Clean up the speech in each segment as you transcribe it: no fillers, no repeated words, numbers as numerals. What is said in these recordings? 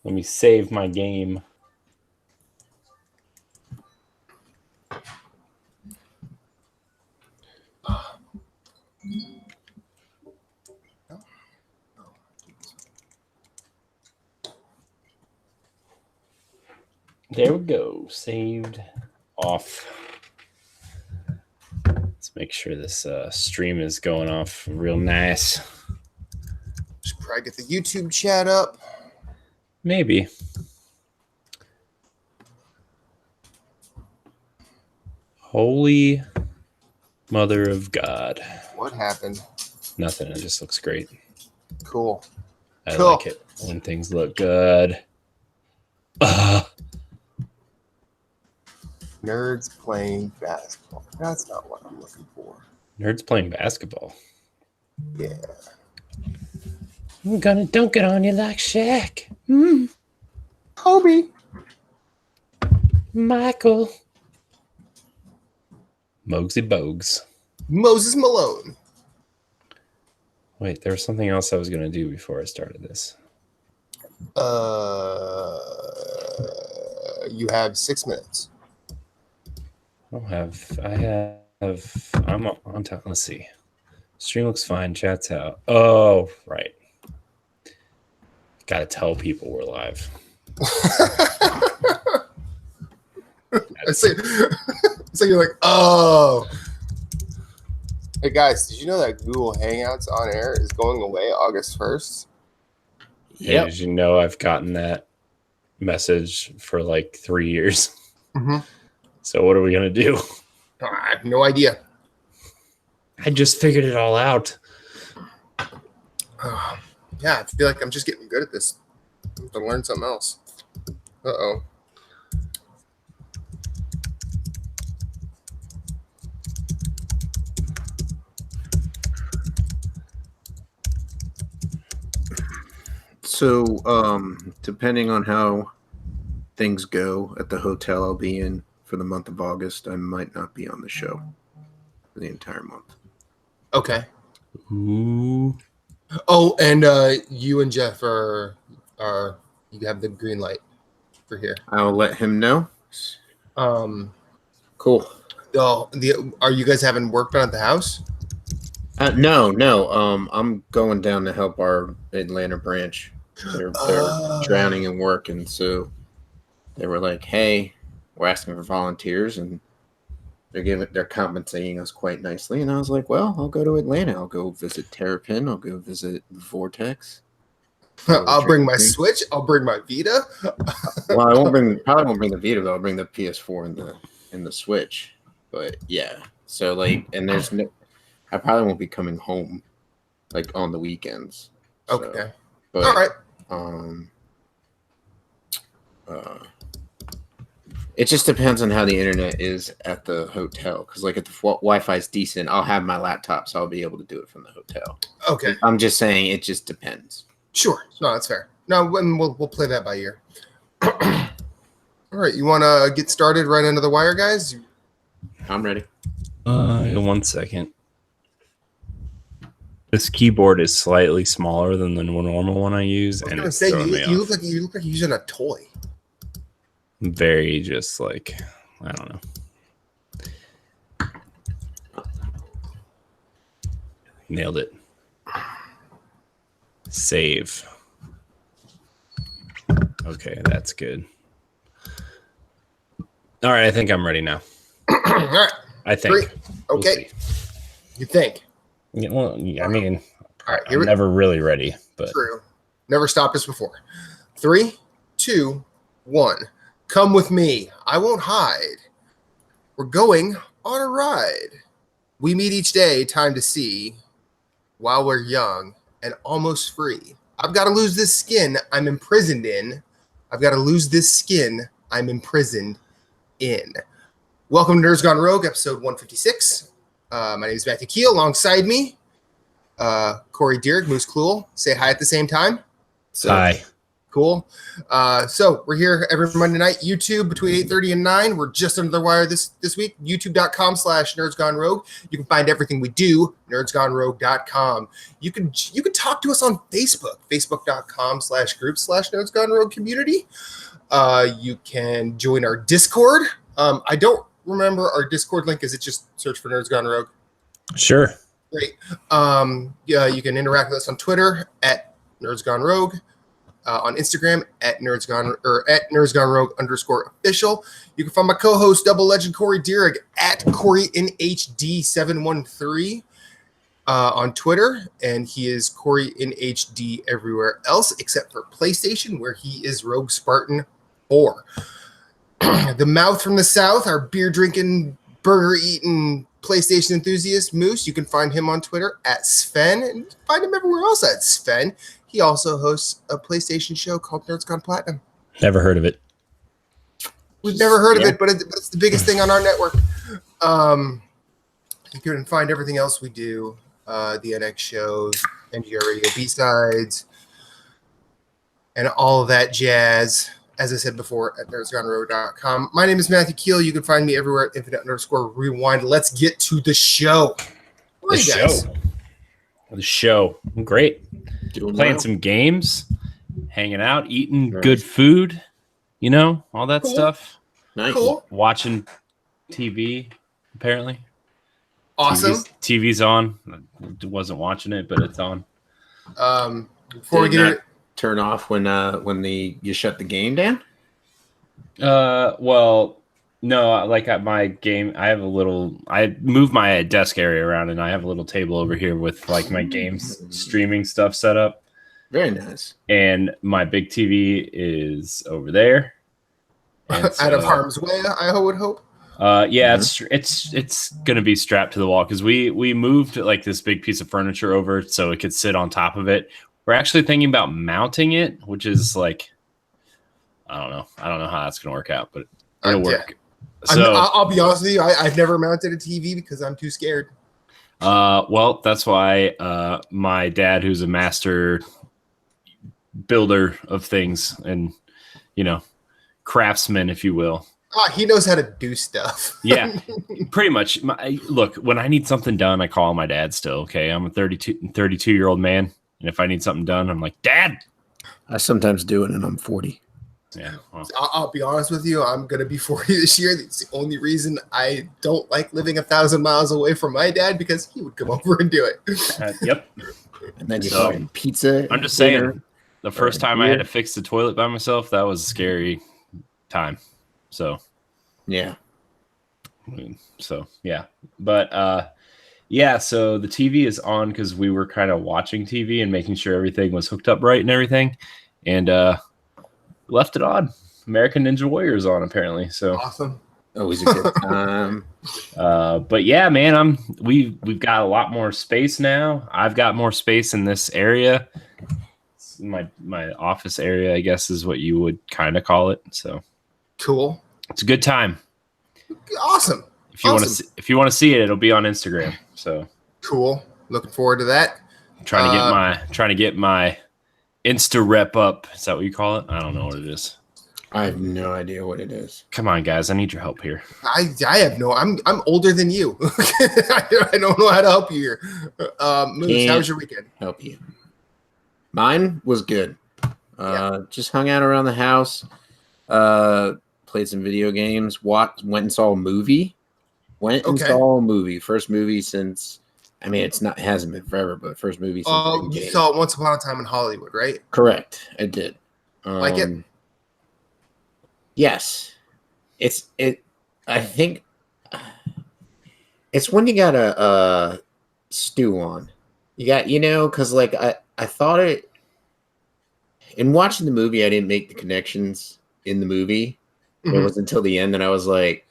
Let me save my game. There we go. Saved. Off. Let's make sure this stream is going off real nice. Should probably get the YouTube chat up. Maybe. Holy Mother of God. What happened? Nothing. It just looks great. Cool. I like it when things look good. Nerds playing basketball. That's not what I'm looking for. Nerds playing basketball. Yeah. I'm gonna dunk it on you like Shaq. Kobe. Michael. Mogsy Bogues. Moses Malone. Wait, there was something else I was gonna do before I started this. You have 6 minutes. I'm on top. Let's see. Stream looks fine. Chat's out. Oh, right. Gotta tell people we're live. So you're like, oh. Hey guys, did you know that Google Hangouts on air is going away August 1st? Yeah. Did you know I've gotten that message for like 3 years? Mm-hmm. So what are we gonna do? I have no idea. I just figured it all out. Yeah, I feel like I'm just getting good at this. I have to learn something else. Uh-oh. So, depending on how things go at the hotel I'll be in for the month of August, I might not be on the show for the entire month. Okay. Ooh. Oh, and you and Jeff you have the green light for here. I'll let him know. Cool. Oh, are you guys having work done at the house? No. I'm going down to help our Atlanta branch. They're drowning in work, and so they were like, "Hey, we're asking for volunteers," and they're compensating us quite nicely. And I was like, "Well, I'll go to Atlanta. I'll go visit Terrapin. I'll go visit Vortex. I'll bring my Switch. I'll bring my Vita." Well, probably won't bring the Vita, but I'll bring the PS4 and the Switch. But yeah, so like, and I probably won't be coming home like on the weekends. So, okay. But, all right. It just depends on how the internet is at the hotel. Because like if the Wi-Fi is decent, I'll have my laptop, so I'll be able to do it from the hotel. Okay. I'm just saying it just depends. Sure. No, that's fair. No, we'll play that by ear. All right. You want to get started right into the wire, guys? I'm ready. 1 second. This keyboard is slightly smaller than the normal one I use, I was going to say you look like you're using a toy. Very just like, I don't know. Nailed it. Save. Okay, that's good. All right, I think I'm ready now. All right. I think. 3. Okay. You think? Yeah, well, I mean, all right, I'm never really ready, but true. Never stopped us before. 3, 2, 1. Come with me. I won't hide. We're going on a ride. We meet each day, time to see. While we're young and almost free. I've got to lose this skin I'm imprisoned in. I've got to lose this skin I'm imprisoned in. Welcome to Nerds Gone Rogue, episode 156. My name is Matthew Keel. Alongside me, Corey Deerick, Moose Kluel. Say hi at the same time. Hi. cool. So we're here every Monday night, YouTube between 8:30 and 9. We're just under the wire this week. YouTube.com/nerdsgonerogue. You can find everything we do, nerdsgonerogue.com. You can talk to us on Facebook, facebook.com/group/nerdsgonerogue community. You can join our Discord. I don't remember our Discord link. Is it just search for Nerds Gone Rogue? Sure. Great. Yeah, you can interact with us on Twitter at Nerds Gone Rogue, on Instagram at Nerds Gone Rogue _official. You can find my co-host Double Legend Corey Dierig at CoreyNHD713 on Twitter, and he is CoreyNHD everywhere else except for PlayStation, where he is Rogue Spartan 4. The mouth from the south, our beer drinking, burger eating PlayStation enthusiast Moose. You can find him on Twitter at Sven, and find him everywhere else at Sven. He also hosts a PlayStation show called Nerds Gone Platinum. Never heard of it. We've never heard of it, but it's the biggest thing on our network. You can find everything else we do, the NX shows, NGR Radio B-Sides, and all of that jazz, as I said before, at nerdsgonerogue.com. My name is Matthew Keel. You can find me everywhere at infinite_rewind. Let's get to the show. The show. Great. Doing Playing well. some games, hanging out, eating good food, all that stuff. Nice. Cool. Watching TV, apparently. Awesome. TV's on. I wasn't watching it, but it's on. Before we Did get not it, turn off when you shut the game down? Well, no, like at my game, I moved my desk area around, and I have a little table over here with like my games streaming stuff set up. Very nice. And my big TV is over there. And out of harm's way, I would hope. Yeah, it's gonna be strapped to the wall because we moved like this big piece of furniture over so it could sit on top of it. We're actually thinking about mounting it, which is like, I don't know how that's gonna work out, but it'll work. So I'll be honest with you, I've never mounted a TV because I'm too scared. well, that's why my dad, who's a master builder of things and craftsman, if you will. He knows how to do stuff. Yeah, pretty much. Look, when I need something done, I call my dad still. Okay, I'm a 32-year-old man, and if I need something done, I'm like, Dad. I sometimes do it, and I'm 40. Yeah, well. I'll be honest with you. I'm going to be 40 this year. It's the only reason I don't like living 1,000 miles away from my dad, because he would come over and do it. Yep. And then you So, have pizza. I'm just dinner. saying, the first time I had to fix the toilet by myself, that was a scary time. So, Yeah. yeah. But, yeah, so the TV is on because we were kind of watching TV and making sure everything was hooked up right and everything. And left it on. American Ninja Warrior is on, apparently. So Awesome. Always a good time. but yeah, man, we've got a lot more space now. I've got more space in this area. It's my office area, I guess, is what you would kind of call it. So Cool. it's a good time. Awesome. If you want to see it, it'll be on Instagram. So Cool. Looking forward to that. trying to get my Insta rep up. Is that what you call it? I don't know what it is. I have no idea what it is. Come on, guys. I need your help here. I have no. I'm older than you. I don't know how to help you here. Moose, how was your weekend? Help you. Mine was good. Just hung out around the house. Played some video games. Went and saw a movie. First movie since. I mean, it hasn't been forever, but first movie since. Oh, you saw Once Upon a Time in Hollywood, right? Correct. I did. Like it? Yes. I think it's when you got a stew on. You got, because like I thought it. In watching the movie, I didn't make the connections in the movie. Mm-hmm. It was until the end that I was like,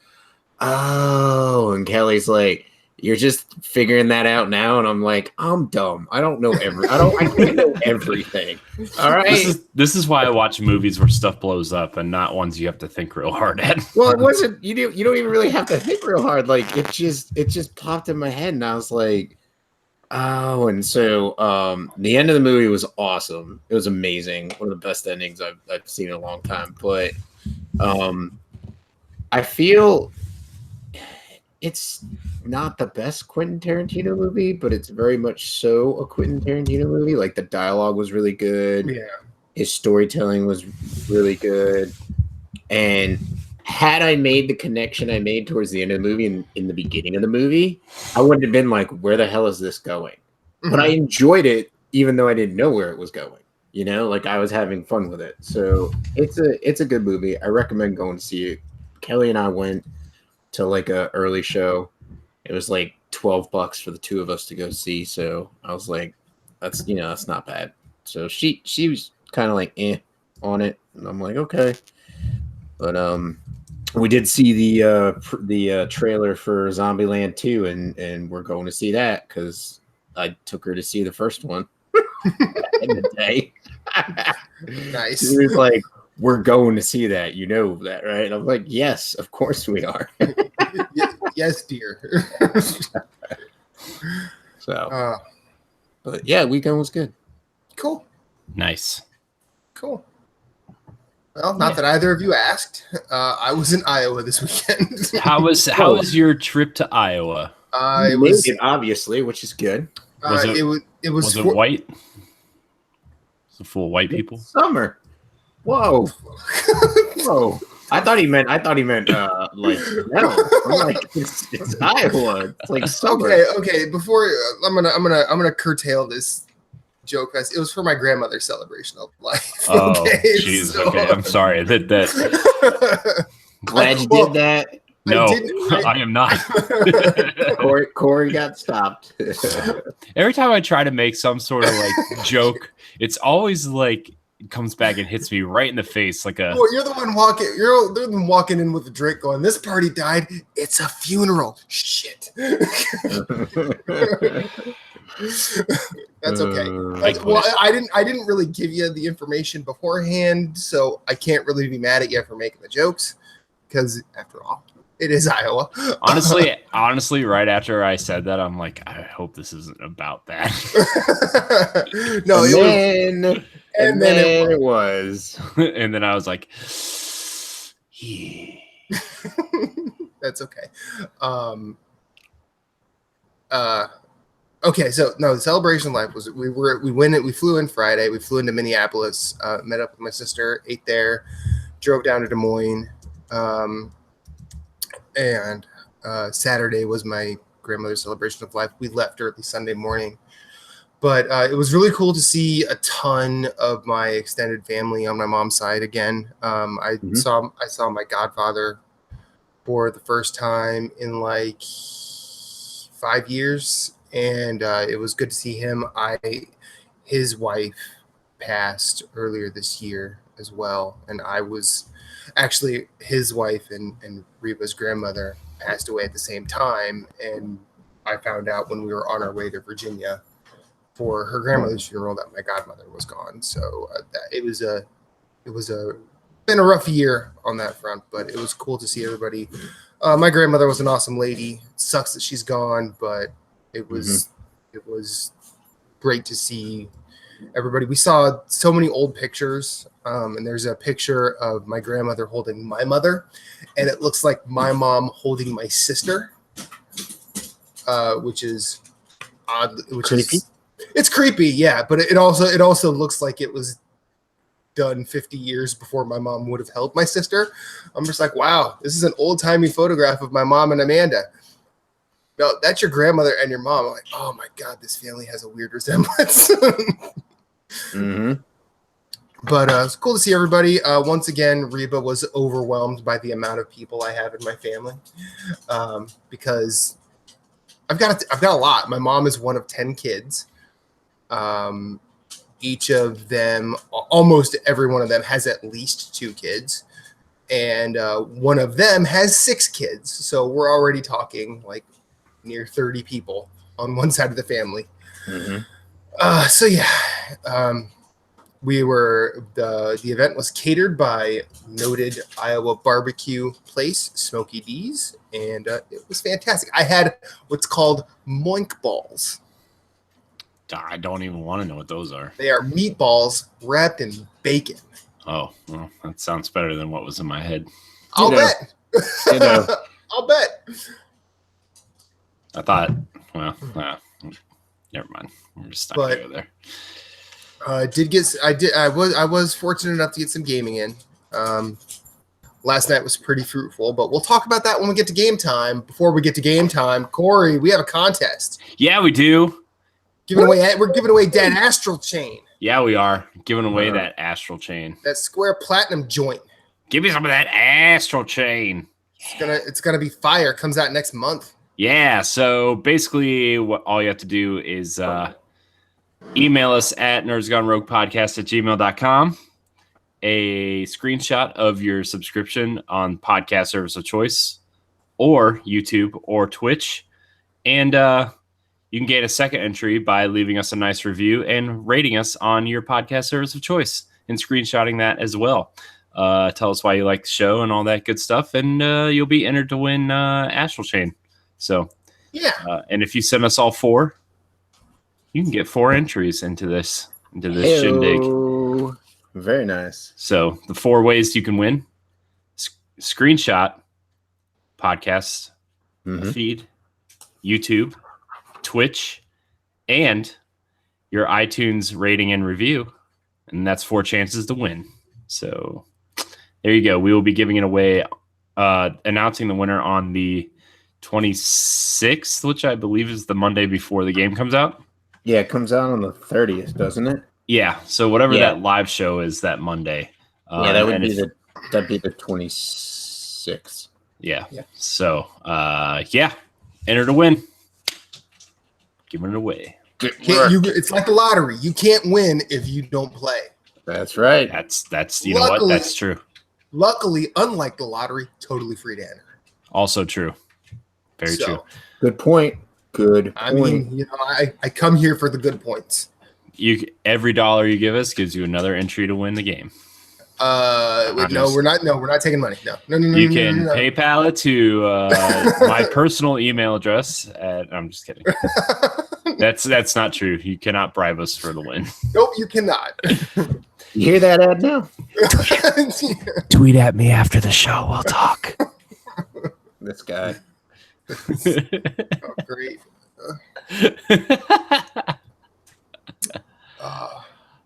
oh, and Kelly's like, you're just figuring that out now, and I'm like, I'm dumb. I don't know I can't know everything. All right. This is why I watch movies where stuff blows up and not ones you have to think real hard at. Well, it wasn't. You don't even really have to think real hard. Like it just popped in my head, and I was like, Oh, and so the end of the movie was awesome. It was amazing. One of the best endings I've seen in a long time. But I feel it's not the best Quentin Tarantino movie, but it's very much so a Quentin Tarantino movie. Like the dialogue was really good. Yeah. His storytelling was really good. And had I made the connection I made towards the end of the movie and in the beginning of the movie, I wouldn't have been like, where the hell is this going? But I enjoyed it even though I didn't know where it was going. You know, like I was having fun with it. So it's a good movie. I recommend going to see it. Kelly and I went to like a early show. It was like $12 for the two of us to go see. So I was like, that's not bad. So she was kind of like on it. And I'm like, okay. But we did see the trailer for Zombieland 2, and we're going to see that because I took her to see the first one in the day. Nice. She was like, "We're going to see that, you know that, right?" And I'm like, "Yes, of course we are." Yes, dear. So, but yeah, weekend was good. Cool. Nice. Cool. Well, not that either of you asked. I was in Iowa this weekend. How was your trip to Iowa? It was obviously, which is good. it was white? Was it full of white people? Summer. Whoa. Whoa. I thought he meant like no. I'm like it's Iowa. It's like summer. Okay. Before I'm gonna curtail this joke. It was for my grandmother's celebration of life. Oh, jeez. So... Okay, I'm sorry. That Glad you did that. No, I am not. Corey got stopped. Every time I try to make some sort of like joke, it's always like it comes back and hits me right in the face like a. Well, you're the one walking. You're the one walking in with a drink, going, "This party died. It's a funeral." Shit. That's okay. Well, I didn't really give you the information beforehand, so I can't really be mad at you for making the jokes because, after all, it is Iowa. Honestly, right after I said that, I'm like, I hope this isn't about that. No, and then it was. And then I was like, yeah. That's okay. Okay, so no, the celebration of life was we flew in Friday, we flew into Minneapolis, met up with my sister, ate there, drove down to Des Moines, and Saturday was my grandmother's celebration of life. We left early Sunday morning, but it was really cool to see a ton of my extended family on my mom's side again. I saw my godfather for the first time in like 5 years. And it was good to see him. His wife passed earlier this year as well, and I was actually his wife and Reba's grandmother passed away at the same time, and I found out when we were on our way to Virginia for her grandmother's funeral that my godmother was gone. So it was been a rough year on that front, but it was cool to see everybody. My grandmother was an awesome lady. It sucks that she's gone, but it was great to see everybody. We saw so many old pictures, and there's a picture of my grandmother holding my mother, and it looks like my mom holding my sister, which is odd. It's creepy, yeah. But it also looks like it was done 50 years before my mom would have held my sister. I'm just like, wow, this is an old timey photograph of my mom and Amanda. No, that's your grandmother and your mom. I'm like, oh my God, this family has a weird resemblance. But it's cool to see everybody. Once again, Reba was overwhelmed by the amount of people I have in my family because I've got a lot. My mom is one of 10 kids. Each of them, almost every one of them, has at least 2 kids, and one of them has 6 kids. So we're already talking like near 30 people on one side of the family. So yeah, the event was catered by noted Iowa barbecue place Smokey D's, and it was fantastic. I had what's called moink balls. I don't even want to know what those are. They are meatballs wrapped in bacon. Oh, well, that sounds better than what was in my head. I'll know. bet. You know. I'll bet. I thought, well, never mind. We're just not gonna go there. I was fortunate enough to get some gaming in. Last night was pretty fruitful, but we'll talk about that when we get to game time. Before we get to game time, Corey, we have a contest. Yeah, we do. We're giving away Dead Astral Chain, Yeah, we are giving away that astral chain. that Square Platinum joint. Give me some of that astral chain. It's gonna be fire. Comes out next month. Yeah, so basically what all you have to do is email us at nerdsgoneroguepodcast@gmail.com, a screenshot of your subscription on podcast service of choice or YouTube or Twitch, and you can get a second entry by leaving us a nice review and rating us on your podcast service of choice and screenshotting that as well. Tell us why you like the show and all that good stuff, and you'll be entered to win Astral Chain. So, Yeah. And if you send us all 4, you can get 4 entries into this shindig. Heyo. Very nice. So the 4 ways you can win: screenshot, podcast feed, YouTube, Twitch, and your iTunes rating and review, and that's 4 chances to win. So there you go. We will be giving it away, announcing the winner on the 26th, which I believe is the Monday before the game comes out. Yeah, it comes out on the 30th, doesn't it? Yeah. So whatever that live show is that Monday. Yeah, that'd be the 26th. Yeah. So enter to win. Giving it away. It's like the lottery. You can't win if you don't play. That's right. That's you know what? That's true. Luckily, unlike the lottery, totally free to enter. Also true. Very true. Good point. I mean, I come here for the good points. Every dollar you give us gives you another entry to win the game. We're not taking money. No. You can PayPal it to my personal email address. I'm just kidding. That's not true. You cannot bribe us for the win. Nope, you cannot. You hear that ad now? Tweet at me after the show. We'll talk. This guy. Oh, great.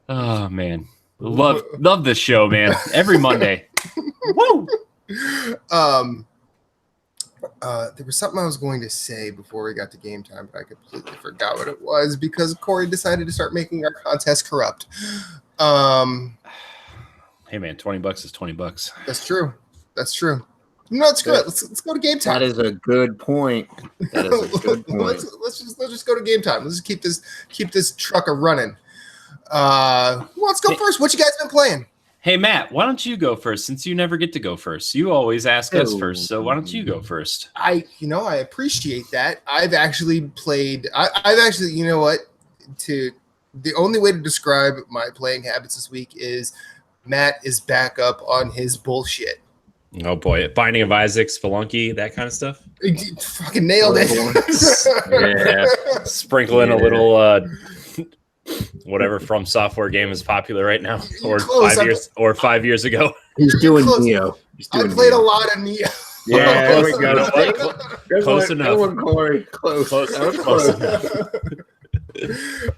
Oh man, love this show, man. Every Monday. Woo! There was something I was going to say before we got to game time, but I completely forgot what it was because Corey decided to start making our contest corrupt. Hey man, $20 is $20. That's true. No, it's good. Let's go to game time. That is a good point. Let's just go to game time. Let's just keep this truck a running. Let's go first. What you guys been playing? Hey Matt, why don't you go first since you never get to go first? You always ask us first, so why don't you go first? I appreciate that. I've actually played. I've actually, you know what? The only way to describe my playing habits this week is Matt is back up on his bullshit. Oh boy, Binding of Isaac, Spelunky, that kind of stuff. You fucking nailed it. Yeah. Sprinkle in a little whatever From Software game is popular right now, or Close. 5 years ago. He's doing Close. Neo. I played a lot of Neo. Yeah, there we go. Close enough. Corey. Close. Close enough.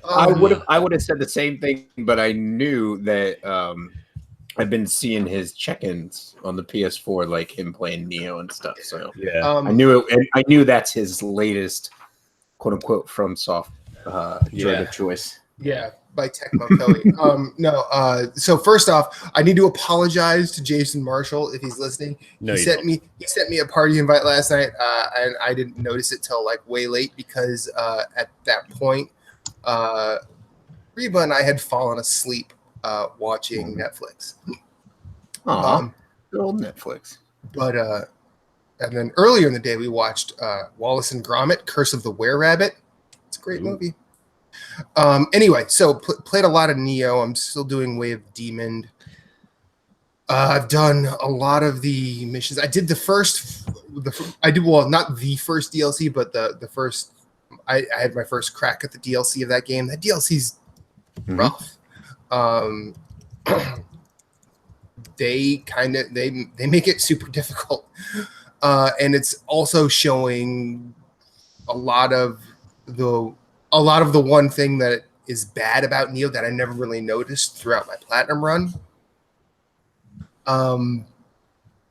I would have said the same thing, but I knew that I've been seeing his check-ins on the PS4, like him playing Neo and stuff. So yeah, I knew it. And I knew that's his latest, quote unquote, From Soft drug of choice. Yeah, by Tecmo Koei. So first off, I need to apologize to Jason Marshall if he's listening. No, he sent me a party invite last night, and I didn't notice it till like way late because at that point, Reba and I had fallen asleep watching Netflix. Good old Netflix. But and then earlier in the day we watched Wallace and Gromit: Curse of the Were-Rabbit. It's a great movie. Anyway, so played a lot of Neo. I'm still doing Way of Demon. I've done a lot of the missions. I did not the first DLC, but the first I had my first crack at the DLC of that game. That DLC's rough. They make it super difficult, and it's also showing a lot of the one thing that is bad about Neo that I never really noticed throughout my platinum run.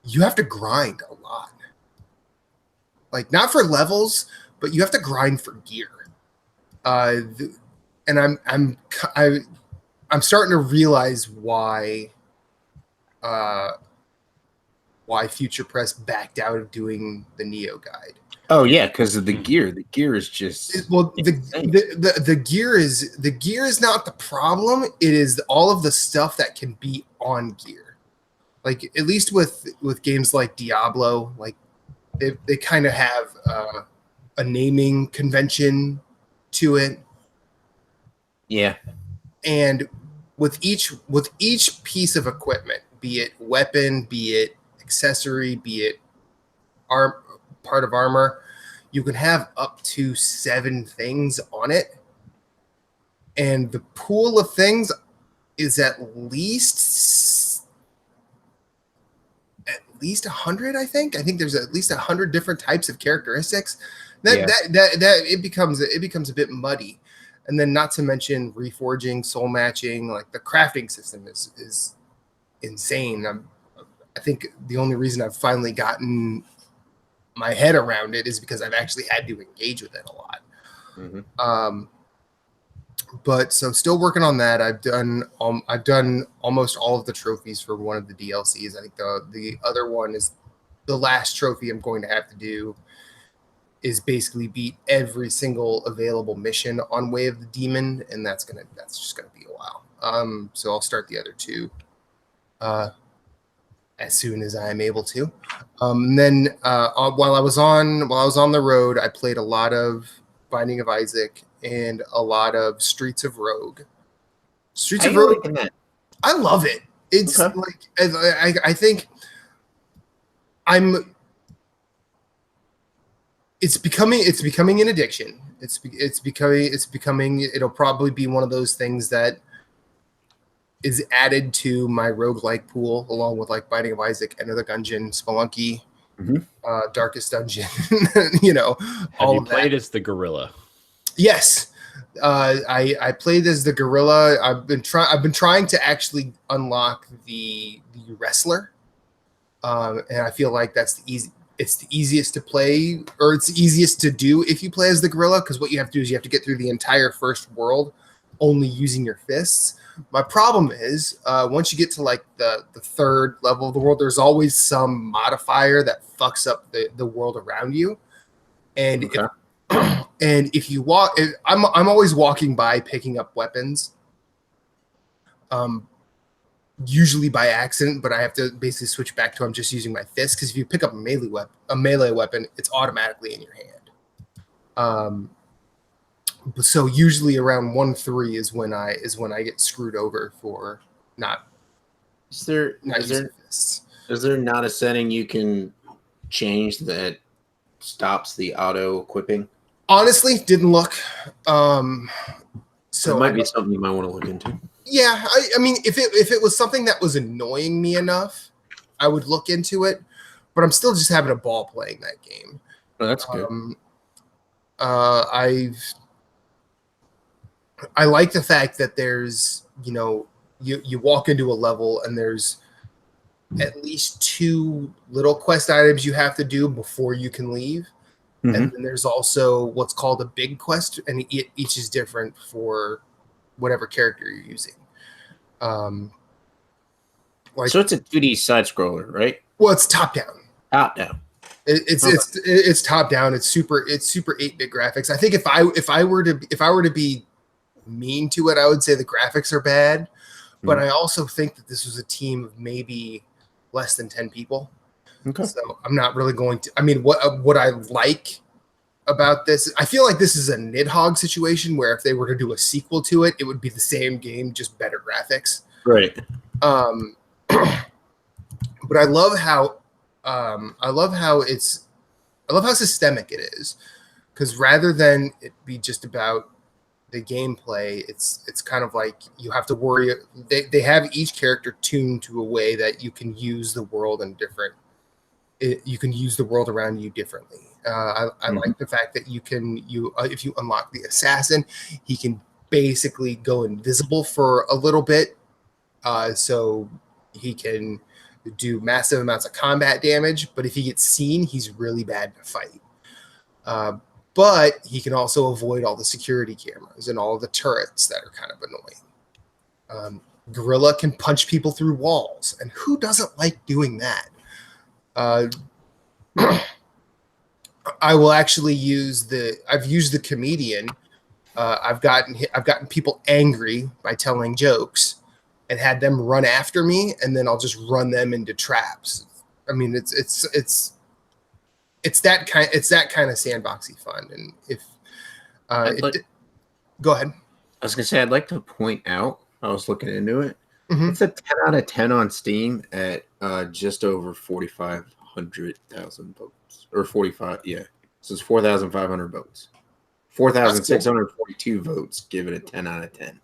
You have to grind a lot, like not for levels, but you have to grind for gear. And I'm starting to realize why Future Press backed out of doing the Neo guide. Oh yeah, because of the gear. The gear is just the gear is not the problem. It is all of the stuff that can be on gear. Like at least with games like Diablo, like they kind of have a naming convention to it. Yeah. And with each piece of equipment, be it weapon, be it accessory, be it part of armor, you can have up to 7 things on it. And the pool of things is at least 100, I think. I think there's at least 100 different types of characteristics. That it becomes a bit muddy. And then not to mention reforging, soul matching, like the crafting system is insane. I think the only reason I've finally gotten my head around it is because I've actually had to engage with it a lot. Mm-hmm. But so still working on that. I've done almost all of the trophies for one of the DLCs. I think the other one is the last trophy I'm going to have to do is basically beat every single available mission on Way of the Demon, and that's just gonna be a while. So I'll start the other 2 as soon as I am able to. And then while I was on the road, I played a lot of Binding of Isaac and a lot of Streets of Rogue. Streets of Rogue, I love it. It's okay. Like I think it's becoming an addiction. It's becoming. It'll probably be one of those things that is added to my roguelike pool, along with like Binding of Isaac, Enter the Gungeon, Spelunky, Darkest Dungeon. Have you played as the gorilla? Yes, I played as the gorilla. I've been trying to actually unlock the wrestler, and I feel like that's it's the easiest to play, or it's the easiest to do if you play as the gorilla, because what you have to do is you have to get through the entire first world only using your fists. My problem is once you get to like the 3rd level of the world, there's always some modifier that fucks up the world around you. And if you walk, I'm always walking by picking up weapons. Usually by accident, but I have to basically switch back to I'm just using my fist, because if you pick up a melee weapon, it's automatically in your hand. So usually around 1-3 is when I get screwed over for not. Is there not a setting you can change that stops the auto equipping? Honestly, didn't look. So it might be something you might want to look into. Yeah, I mean, if it was something that was annoying me enough, I would look into it. But I'm still just having a ball playing that game. Oh, that's good. I like the fact that there's, you walk into a level and there's at least 2 little quest items you have to do before you can leave. Mm-hmm. And then there's also what's called a big quest, and each is different for whatever character you're using. So it's a 2D side scroller, right? Well, it's top down. Top down. It's top down. It's super 8-bit graphics. I think if I were to be mean to it, I would say the graphics are bad. But I also think that this was a team of maybe less than 10 people. Okay. So I'm not really going to. I mean, what I like about this, I feel like this is a Nidhogg situation where if they were to do a sequel to it, it would be the same game, just better graphics. Right. But I love how systemic it is, because rather than it be just about the gameplay, it's kind of like you have to worry. They have each character tuned to a way that you can use the world in different. You can use the world around you differently. I like the fact that you if you unlock the assassin, he can basically go invisible for a little bit, so he can do massive amounts of combat damage. But if he gets seen, he's really bad to fight. But he can also avoid all the security cameras and all the turrets that are kind of annoying. Gorilla can punch people through walls, and who doesn't like doing that? I will actually I've used the comedian. I've gotten people angry by telling jokes and had them run after me, and then I'll just run them into traps. I mean, it's that kind of sandboxy fun. And if go ahead. I was gonna say I'd like to point out. I was looking into it. Mm-hmm. It's a 10 out of 10 on Steam at just over 45,000 votes, or 45. Yeah, so it's 4,500 votes. 4,642 votes give it a 10 out of 10.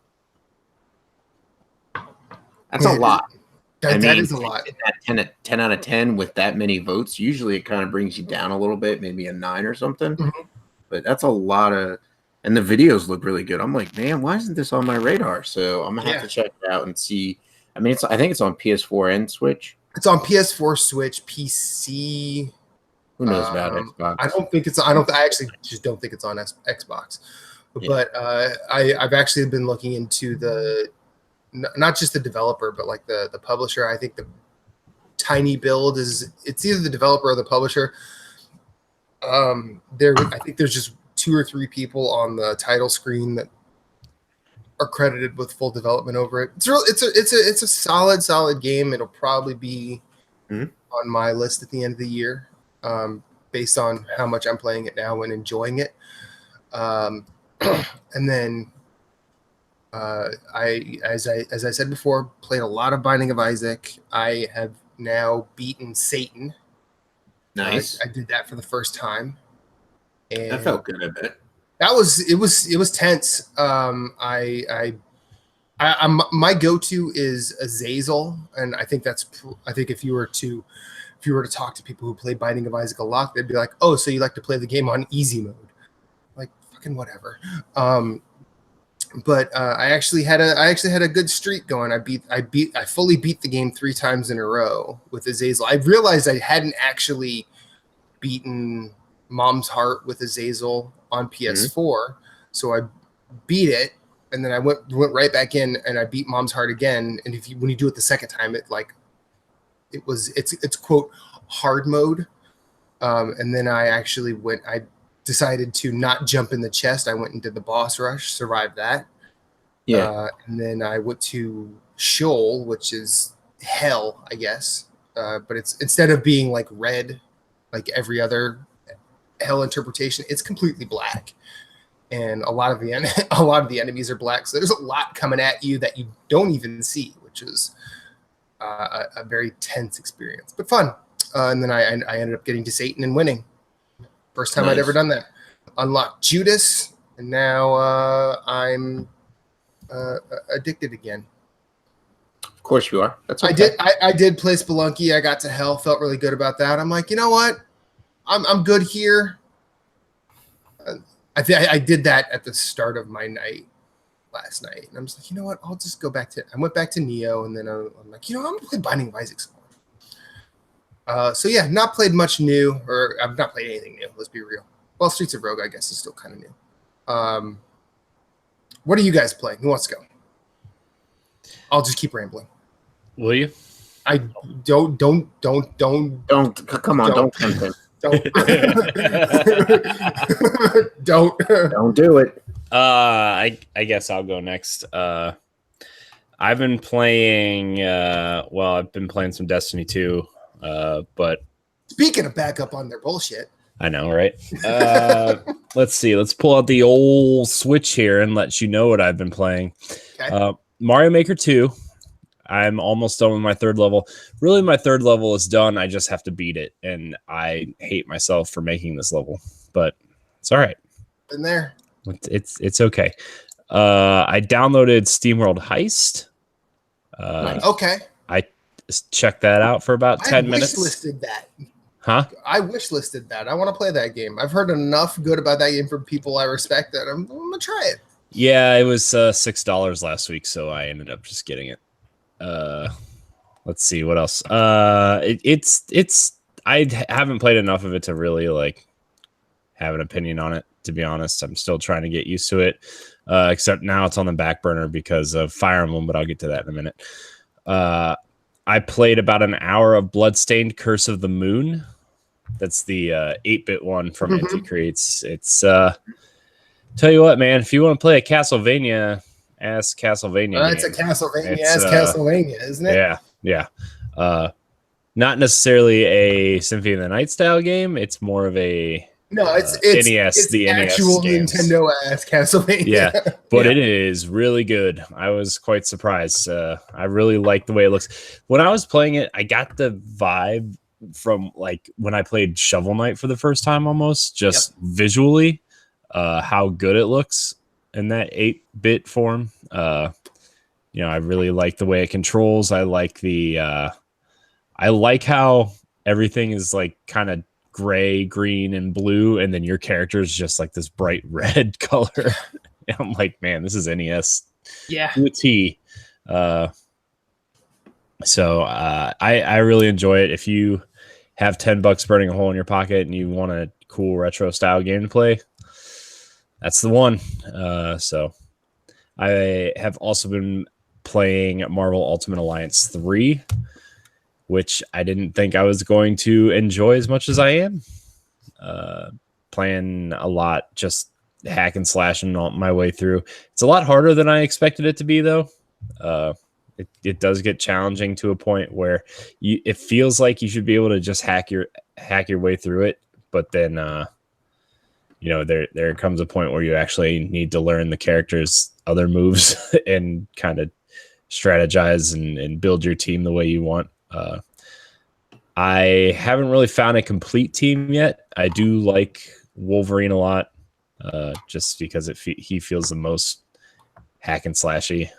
That's a lot. That is a lot. 10 out of 10 with that many votes. Usually it kind of brings you down a little bit, maybe a 9 or something. Mm-hmm. But that's a lot of, and the videos look really good. I'm like, man, why isn't this on my radar? So I'm gonna have to check it out and see. I mean, I think it's on PS4 and Switch. It's on PS4, Switch, PC. Who knows about Xbox? I actually just don't think it's on Xbox. Yeah. But I've actually been looking into not just the developer, but like the publisher. I think the Tiny Build it's either the developer or the publisher. I think there's just 2 or 3 people on the title screen that are credited with full development over it. It's a solid game. It'll probably be on my list at the end of the year, based on how much I'm playing it now and enjoying it. And then as I said before, played a lot of Binding of Isaac. I have now beaten Satan. Nice. I did that for the first time. And That felt good a bit. it was tense. My go-to is Azazel, and I think if you were to talk to people who play Binding of Isaac a lot, they'd be like, "Oh, so you like to play the game on easy mode?" Like, fucking whatever. But I actually had a good streak going. I fully beat the game 3 times in a row with Azazel. I realized I hadn't actually beaten Mom's Heart with Azazel on PS4, so I beat it, and then I went right back in and I beat Mom's Heart again. And when you do it the second time, it's quote hard mode. And then I decided to not jump in the chest. I went and did the boss rush, survived that. Yeah. And then I went to Sheol, which is hell, I guess. But it's, instead of being like red, like every other hell interpretation, it's completely black. And a lot of the enemies are black. So there's a lot coming at you that you don't even see, which is a very tense experience, but fun. And then I ended up getting to Satan and winning. First time I'd ever done that. Unlocked Judas, and now I'm addicted again. Of course you are. That's okay. I did play Spelunky. I got to hell. Felt really good about that. I'm like, you know what? I'm good here. I did that at the start of my night last night, and I'm just like, you know what? I'll just go back to. I went back to Neo, and then I'm like, you know, I'm gonna play Binding of Isaac some more. So yeah, not played much new, or I've not played anything new. Let's be real. Well, Streets of Rogue, I guess, is still kind of new. What are you guys playing? Who wants to go? I'll just keep rambling. Will you? I don't. Come on, don't tempt him. Don't. Don't do it. I guess I'll go next. I've been playing. I've been playing some Destiny 2. But speaking of backup on their bullshit, I know, right? Let's see. Let's pull out the old Switch here and let you know what I've been playing. Okay. Mario Maker 2. I'm almost done with my 3rd level. Really, my 3rd level is done. I just have to beat it, and I hate myself for making this level, but it's all right. Been there. It's okay. I downloaded SteamWorld Heist. Nice. Okay. I checked that out for about 10 I minutes. wishlisted that. Huh? I wishlisted that. I want to play that game. I've heard enough good about that game from people I respect that I'm gonna try it. Yeah, it was $6 last week, so I ended up just getting it. Let's see what else. It's I haven't played enough of it to really like have an opinion on it. To be honest, I'm still trying to get used to it. Except now it's on the back burner because of Fire Emblem, but I'll get to that in a minute. I played about an hour of Bloodstained Curse of the Moon. That's the 8-bit one from NT Creates. It's tell you what, man, if you want to play a Castlevania, ask Castlevania. It's a Castlevania. It's Castlevania, isn't it? Yeah. Not necessarily a Symphony of the Night style game. It's more of a it's NES, it's the NES actual games. Nintendo ass Castlevania. Yeah, but it is really good. I was quite surprised. I really like the way it looks. When I was playing it, I got the vibe from like when I played Shovel Knight for the first time, almost just visually, how good it looks in that 8-bit form. I really like the way it controls. I like I like how everything is like kind of gray, green, and blue, and then your character is just like this bright red color. And I'm like, man, this is NES. Yeah. To a T. So I really enjoy it. If you have $10 burning a hole in your pocket and you want a cool retro style game to play, that's the one. So I have also been playing Marvel Ultimate Alliance 3, which I didn't think I was going to enjoy as much as I am. Playing a lot, just hack and slashing my way through. It's a lot harder than I expected it to be, though. It does get challenging to a point where it feels like you should be able to just hack your way through it, but then there comes a point where you actually need to learn the character's other moves and kind of strategize and build your team the way you want. I haven't really found a complete team yet. I do like Wolverine a lot, just because he feels the most hack and slashy.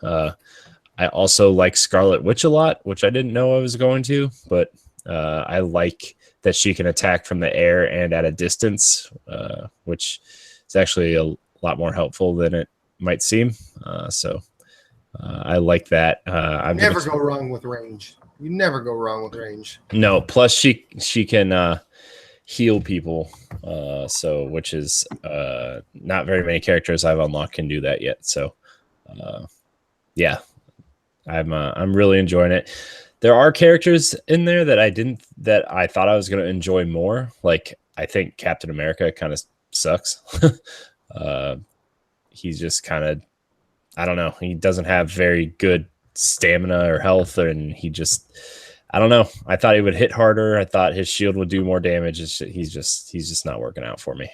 I also like Scarlet Witch a lot, which I didn't know I was going to, but I like that she can attack from the air and at a distance, which is actually a lot more helpful than it might seem. So I like that. I'm never go wrong with range. You never go wrong with range. No, plus she can heal people, which is not very many characters I've unlocked can do that yet. So yeah, I'm really enjoying it. There are characters in there that I thought I was going to enjoy more. Like I think Captain America kind of sucks. He's just kind of, I don't know. He doesn't have very good stamina or health, and I don't know. I thought he would hit harder. I thought his shield would do more damage. He's just not working out for me.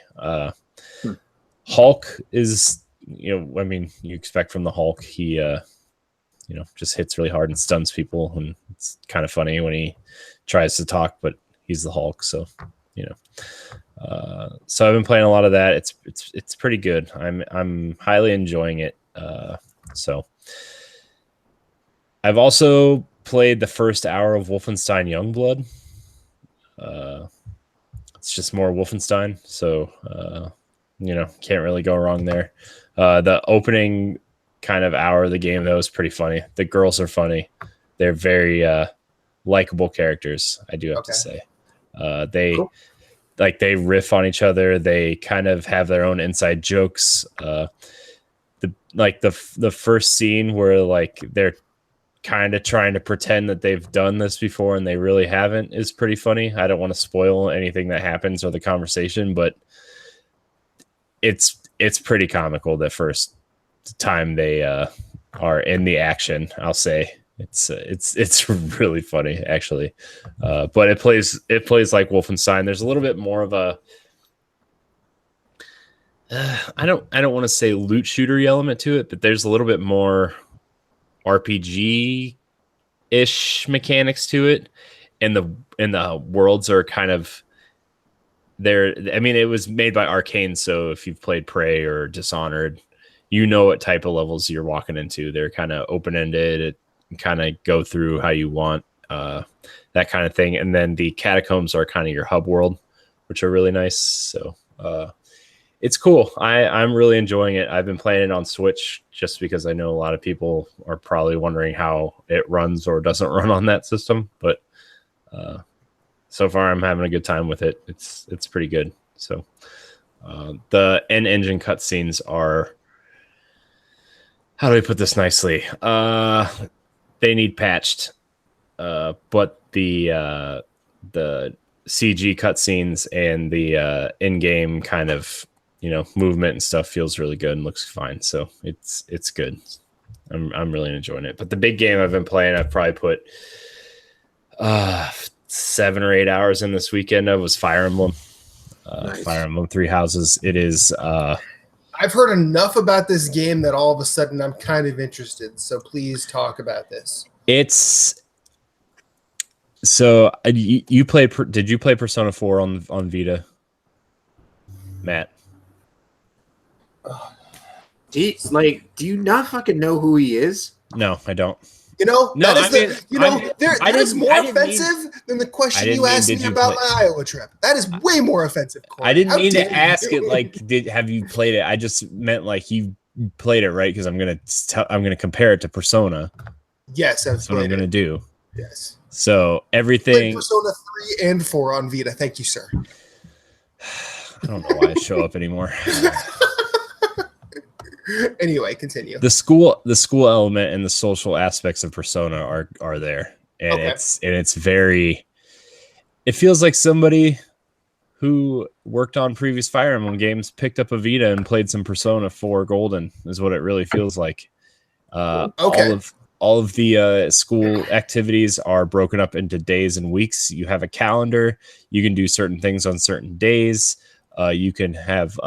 Hulk is, you expect from the Hulk. He, just hits really hard and stuns people, and it's kind of funny when he tries to talk, but he's the Hulk. So, so I've been playing a lot of that. It's pretty good. I'm highly enjoying it. So I've also played the first hour of Wolfenstein Youngblood. It's just more Wolfenstein, so can't really go wrong there. The opening kind of hour of the game, though, is pretty funny. The girls are funny. They're very likable characters, I do have to say. Cool. They riff on each other. They kind of have their own inside jokes. The first scene where like they're kind of trying to pretend that they've done this before and they really haven't is pretty funny. I don't want to spoil anything that happens or the conversation, but it's pretty comical the first time they are in the action. I'll say it's really funny actually, but it plays like Wolfenstein. There's a little bit more of a I don't want to say loot shooter element to it, but there's a little bit more RPG ish mechanics to it, and the worlds are kind of I mean, it was made by Arcane, so if you've played Prey or Dishonored, you know what type of levels you're walking into. They're kind of open-ended. It kind of go through how you want, that kind of thing. And then the catacombs are kind of your hub world, which are really nice. So it's cool. I'm really enjoying it. I've been playing it on Switch just because I know a lot of people are probably wondering how it runs or doesn't run on that system. But so far, I'm having a good time with it. It's pretty good. So the end-engine cutscenes are, how do I put this nicely? They need patched, but the CG cutscenes and the in-game kind of movement and stuff feels really good and looks fine. So it's good. I'm really enjoying it. But the big game I've been playing, I've probably put 7 or 8 hours in this weekend of was Fire Emblem. Nice. Fire Emblem Three Houses. It is. I've heard enough about this game that all of a sudden I'm kind of interested. So please talk about this. It's so you played. Did you play Persona 4 on Vita, Matt? Do you not fucking know who he is? No, I don't. No, that is more offensive than the question you asked me about my Iowa trip. That is way more offensive. Corey. I didn't mean to ask it like, have you played it? I just meant like you played it, right? Because I'm gonna compare it to Persona. Yes, that's what I'm gonna do. Yes. So everything. Persona 3 and 4 on Vita. Thank you, sir. I don't know why I show up anymore. Anyway, continue. The school element and the social aspects of Persona are there, and it's very. It feels like somebody who worked on previous Fire Emblem games picked up a Vita and played some Persona 4 Golden. Is what it really feels like. All of the school activities are broken up into days and weeks. You have a calendar. You can do certain things on certain days. You can have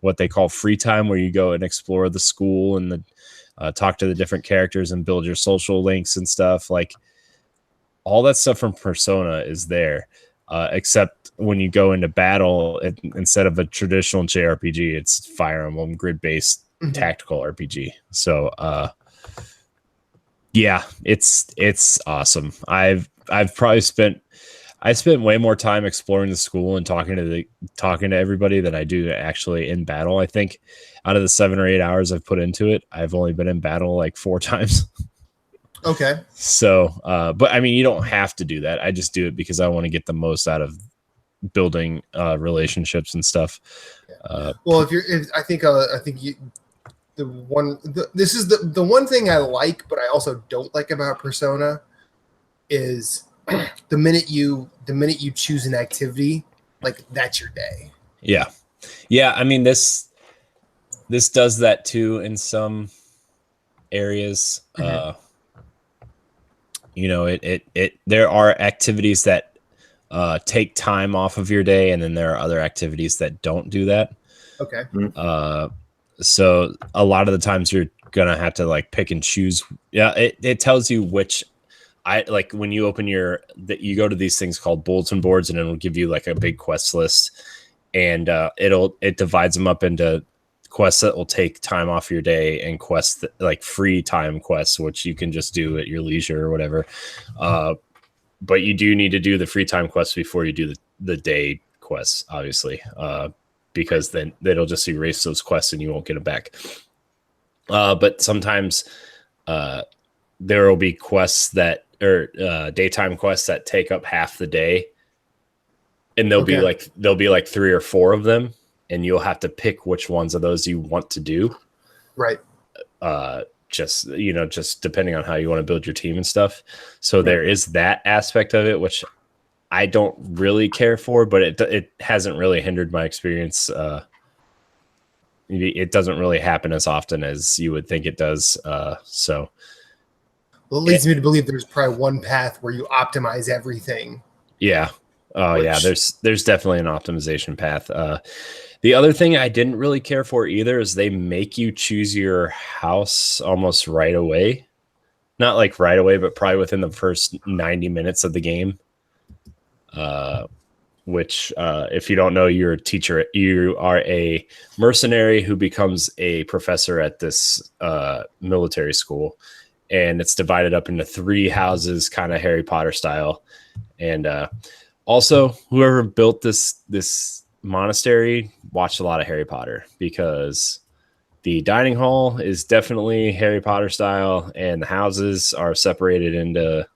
what they call free time, where you go and explore the school and talk to the different characters and build your social links and stuff. Like all that stuff from Persona is there, except when you go into battle, instead of a traditional JRPG, it's Fire Emblem grid-based tactical RPG. So yeah, it's awesome. I've probably spent way more time exploring the school and talking to everybody than I do actually in battle. I think out of the 7 or 8 hours I've put into it, I've only been in battle like 4 times. Okay. So, but I mean, you don't have to do that. I just do it because I want to get the most out of building relationships and stuff. Well, this is the one thing I like, but I also don't like about Persona is the minute you choose an activity, like that's your day. Yeah. I mean, this does that too in some areas. There are activities that take time off of your day, and then there are other activities that don't do that. Okay. So a lot of the times you're gonna have to like pick and choose. Yeah, it tells you which. I like when you open you go to these things called bulletin boards, and it'll give you like a big quest list, and it divides them up into quests that will take time off your day and quests like free time quests, which you can just do at your leisure or whatever. But you do need to do the free time quests before you do the day quests, obviously, because then it'll just erase those quests and you won't get them back. But sometimes there will be quests daytime quests that take up half the day, and there'll be like 3 or 4 of them, and you'll have to pick which ones of those you want to do. Right. Just depending on how you want to build your team and stuff. So there is that aspect of it, which I don't really care for, but it hasn't really hindered my experience. It doesn't really happen as often as you would think it does. Well, it leads me to believe there's probably one path where you optimize everything. Yeah. Oh, yeah. There's definitely an optimization path. The other thing I didn't really care for either is they make you choose your house almost right away. Not like right away, but probably within the first 90 minutes of the game. which if you don't know, you're a teacher. You are a mercenary who becomes a professor at this military school, and it's divided up into 3 houses, kind of Harry Potter style. And also, whoever built this monastery watched a lot of Harry Potter, because the dining hall is definitely Harry Potter style, and the houses are separated into,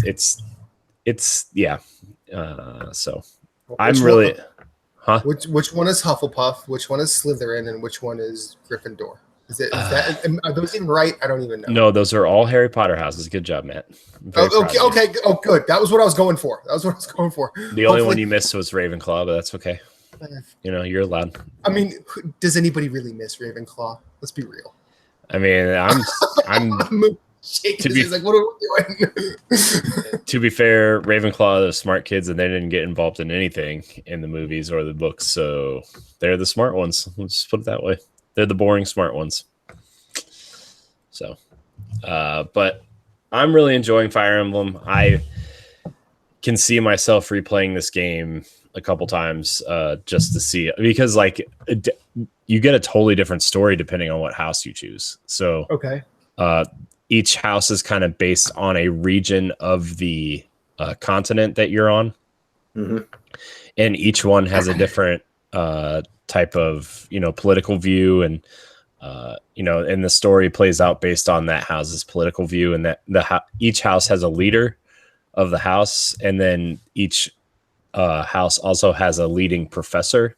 it's so I'm really, Which one is Hufflepuff? Which one is Slytherin? And which one is Gryffindor? Are those even right? I don't even know. No, those are all Harry Potter houses. Good job, Matt. Okay. Oh, good. That was what I was going for. The only one you missed was Ravenclaw, but that's okay. You know, you're allowed. I mean, does anybody really miss Ravenclaw? Let's be real. I mean, I'm shaking his head like, what are we doing? To be fair, Ravenclaw are smart kids, and they didn't get involved in anything in the movies or the books, so they're the smart ones. Let's just put it that way. They're the boring smart ones. So, but I'm really enjoying Fire Emblem. I can see myself replaying this game a couple times just to see, because like you get a totally different story depending on what house you choose. So, okay. Each house is kind of based on a region of the continent that you're on. Mm-hmm. And each one has a different type of, political view, and and the story plays out based on that house's political view, and that each house has a leader of the house, and then each house also has a leading professor.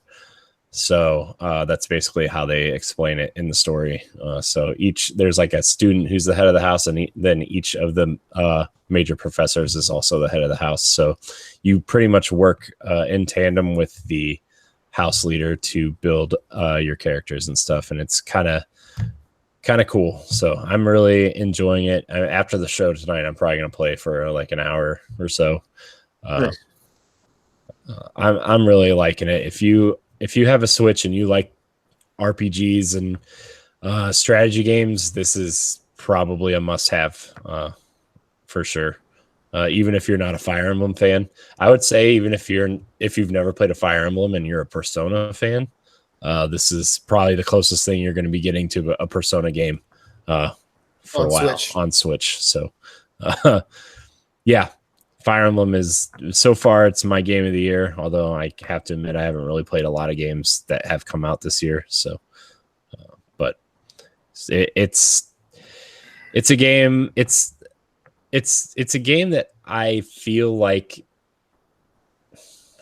So that's basically how they explain it in the story. So there's like a student who's the head of the house, and then each of the major professors is also the head of the house. So you pretty much work in tandem with the house leader to build your characters and stuff, and it's kind of cool. So I'm really enjoying it. After the show tonight, I'm probably gonna play for like an hour or so. Nice. I'm really liking it. If you have a Switch and you like RPGs and strategy games, this is probably a must-have for sure. Even if you're not a Fire Emblem fan, I would say even if you've never played a Fire Emblem and you're a Persona fan, this is probably the closest thing you're going to be getting to a Persona game for a while on Switch. So, yeah, Fire Emblem is, so far it's my game of the year. Although I have to admit I haven't really played a lot of games that have come out this year. So, but it's a game. It's a game that I feel like,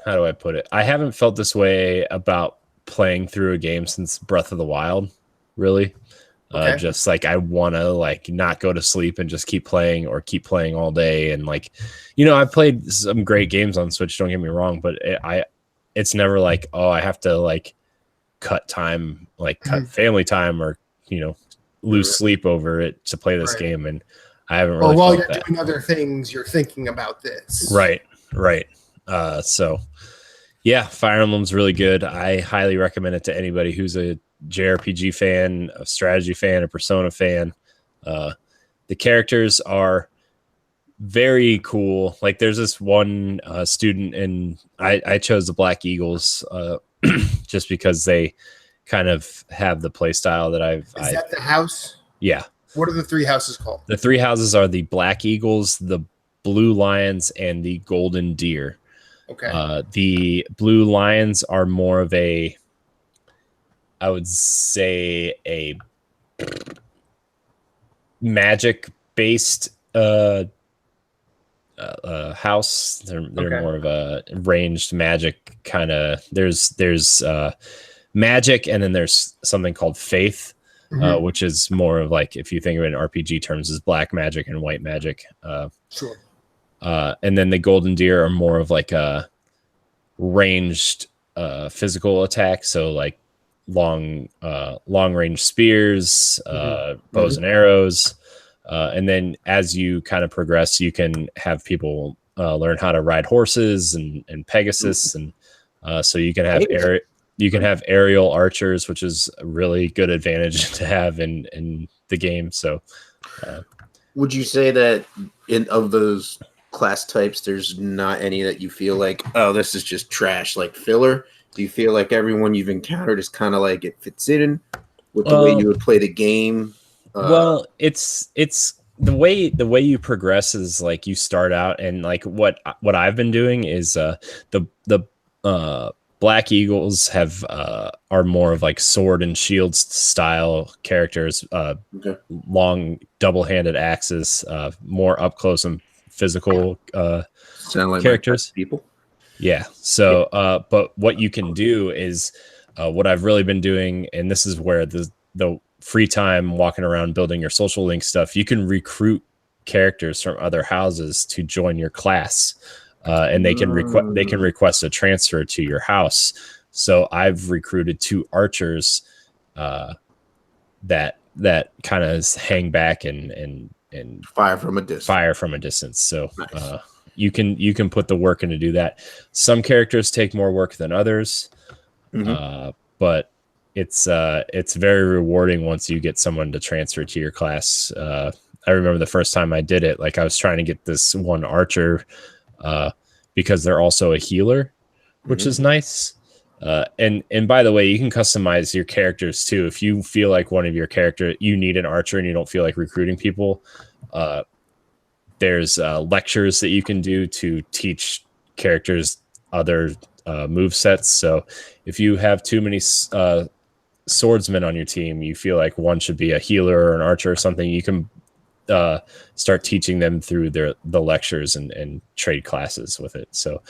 how do I put it? I haven't felt this way about playing through a game since Breath of the Wild, really. Okay. Just like I want to like not go to sleep and just keep playing all day. And like, I've played some great games on Switch, don't get me wrong, but it's never like, oh, I have to like cut time, like cut family time, or, lose sleep over it to play this game. And I haven't really. Well, while you're doing other things, you're thinking about this. Right. So, yeah, Fire Emblem's really good. I highly recommend it to anybody who's a JRPG fan, a strategy fan, a Persona fan. The characters are very cool. Like, there's this one student, and I chose the Black Eagles just because they kind of have the play style that Is that the house? Yeah. What are the 3 houses called? The 3 houses are the Black Eagles, the Blue Lions, and the Golden Deer. Okay. The Blue Lions are more of I would say a magic-based house. They're more of a ranged magic kind of. There's magic, and then there's something called faith. Which is more of like, if you think of it in RPG terms, is black magic and white magic. Sure. And then the Golden Deer are more of like a ranged physical attack. So like long range spears, bows and arrows. And then as you kind of progress, you can have people learn how to ride horses and Pegasus. And so you can have aerial archers, which is a really good advantage to have in the game. So, would you say that of those class types, there's not any that you feel like, oh, this is just trash, like filler? Do you feel like everyone you've encountered is kind of like it fits in with the way you would play the game? Well, it's the way you progress is like you start out, and like what I've been doing is the Black Eagles have are more of like sword and shield style characters, Okay. long double-handed axes, more up close and physical Sound like characters. People. Yeah. So, but what you can do is what I've really been doing, and this is where the free time walking around building your social link stuff, you can recruit characters from other houses to join your class, and they can request a transfer to your house. So I've recruited 2 archers that kind of hang back and fire from a distance. So nice. You can put the work in to do that. Some characters take more work than others, but it's very rewarding once you get someone to transfer to your class. I remember the first time I did it, like I was trying to get this one archer because they're also a healer, which is nice. And by the way, you can customize your characters too. If you feel like one of your character, you need an archer and you don't feel like recruiting people, there's lectures that you can do to teach characters other move sets. So if you have too many swordsmen on your team, you feel like one should be a healer or an archer or something, you can start teaching them through the lectures and trade classes with it. So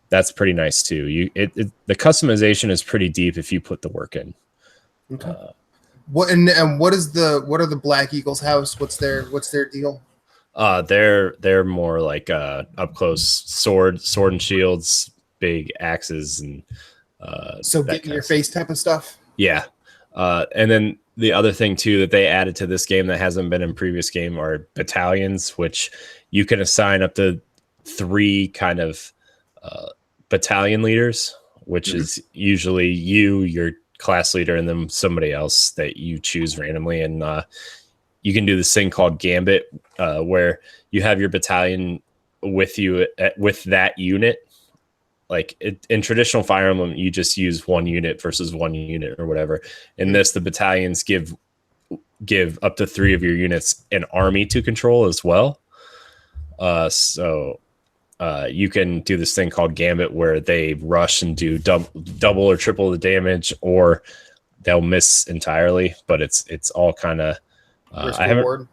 that's pretty nice too. The customization is pretty deep if you put the work in. Okay. What are the Black Eagles house? What's their deal? They're more like up close sword and shields, big axes, and so get in your face type of stuff. Yeah. And then the other thing too that they added to this game that hasn't been in previous game are battalions, which you can assign up to 3 kind of battalion leaders, which is usually your class leader, and then somebody else that you choose randomly. And you can do this thing called Gambit, where you have your battalion with you with that unit. Like in traditional Fire Emblem, you just use 1 unit versus 1 unit or whatever. In this, the battalions give up to 3 of your units an army to control as well. So you can do this thing called Gambit, where they rush and do double or triple the damage, or they'll miss entirely. But it's all kind of I'm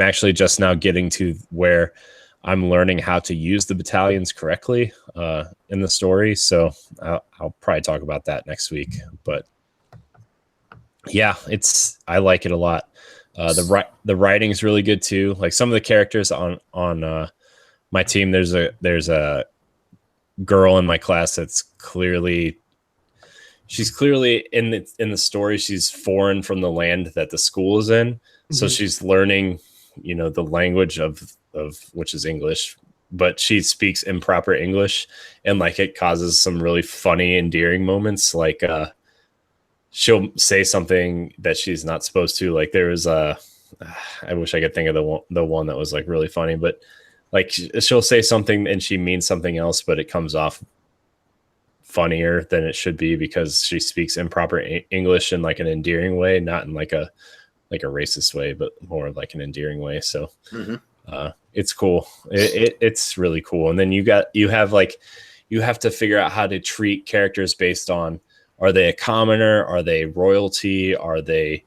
actually just now getting to where I'm learning how to use the battalions correctly in the story. So I'll probably talk about that next week. But yeah, I like it a lot. The writing's really good too. Like some of the characters on my team, there's a girl in my class that's clearly in the story, she's foreign from the land that the school is in. So she's learning, the language of which is English, but she speaks improper English, and like it causes some really funny, endearing moments. Like she'll say something that she's not supposed to. Like there was I wish I could think of the one that was like really funny, but like she'll say something and she means something else, but it comes off funnier than it should be because she speaks improper English in like an endearing way, not in like a racist way, but more of like an endearing way. So it's cool. It's really cool. And then you have to figure out how to treat characters based on, are they a commoner? Are they royalty? Are they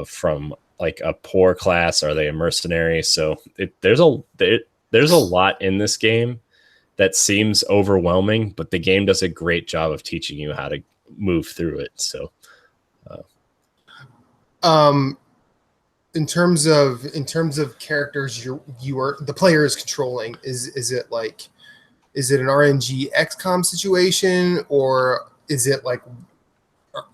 from like a poor class? Are they a mercenary? So there's a lot in this game that seems overwhelming, but the game does a great job of teaching you how to move through it. So, in terms of characters the player is controlling, is it an RNG XCOM situation, or is it like,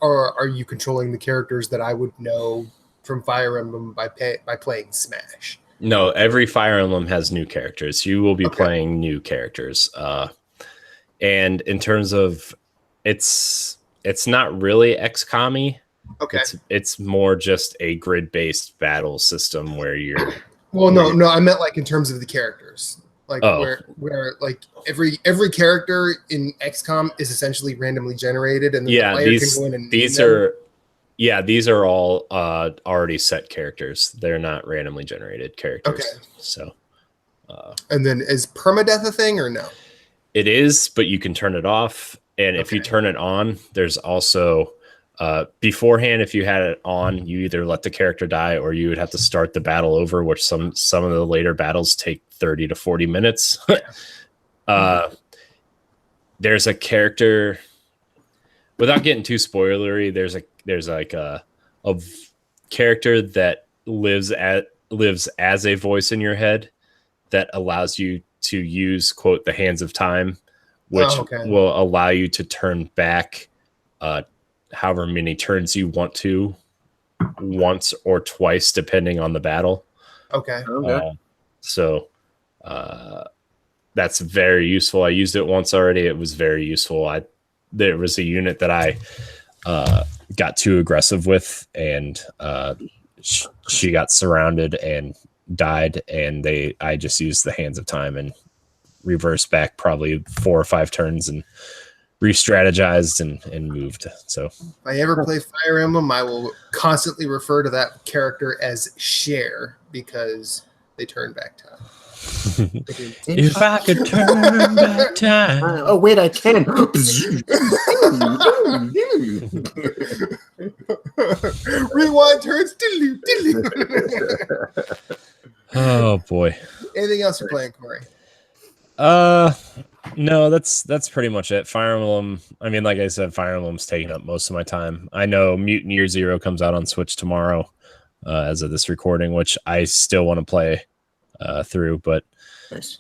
or are you controlling the characters that I would know from Fire Emblem by playing Smash? No, every Fire Emblem has new characters. You will be playing new characters. And in terms of it's not really XCOM-y. Okay. It's more just a grid-based battle system where you're Well, no, I meant like in terms of the characters, like Oh. where like every character in XCOM is essentially randomly generated, and then the Yeah, player can go in and these name them. are these are all already set characters. They're not randomly generated characters. Okay. So And then is permadeath a thing or no? it is, but you can turn it off. And if you Okay. turn it on, there's also beforehand, if you had it on, you either let the character die or you would have to start the battle over, which some of the later battles take 30 to 40 minutes. There's a character, without getting too spoilery, there's like a character that lives as a voice in your head that allows you to use, quote, the hands of time, which will allow you to turn back however many turns you want to, once or twice, depending on the battle. Okay. So that's very useful. I used it once already. It was very useful. There was a unit that I got too aggressive with, and she got surrounded and died, and I just used the hands of time and reversed back probably 4 or 5 turns and re-strategized and moved. So If I ever play Fire Emblem, I will constantly refer to that character as Cher because they turn back time. if I could turn back time. Oh wait, I can. Rewind turns. Oh boy. Anything else you're playing, Corey? No, that's pretty much it. Fire Emblem. I mean, like I said, Fire Emblem's taking up most of my time. I know Mutant Year Zero comes out on Switch tomorrow, as of this recording, which I still want to play through, but Nice.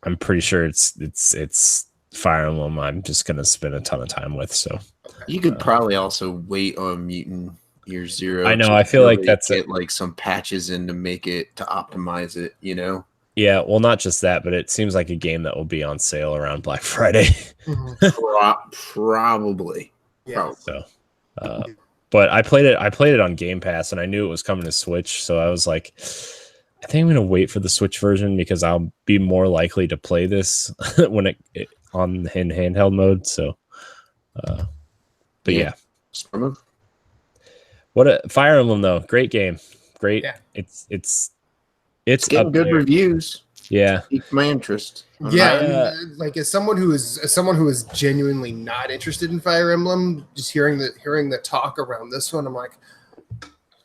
I'm pretty sure it's Fire Emblem I'm just gonna spend a ton of time with. So You could probably also wait on Mutant Year Zero. I know, to I feel like really that's get like some patches in to make it to optimize it, you know? yeah, well, not just that, but it seems like a game that will be on sale around Black Friday. Probably. Yeah. So, but I played it on Game Pass, and I knew it was coming to Switch, so I was like, I think I'm gonna wait for the Switch version because I'll be more likely to play this when it on in handheld mode. So, but yeah. Smart move. What a Fire Emblem though, great game, great. Yeah. It's Getting up good there. reviews. Yeah, Piqued my interest. Yeah, like as someone who is genuinely not interested in Fire Emblem, just hearing the talk around this one, I'm like,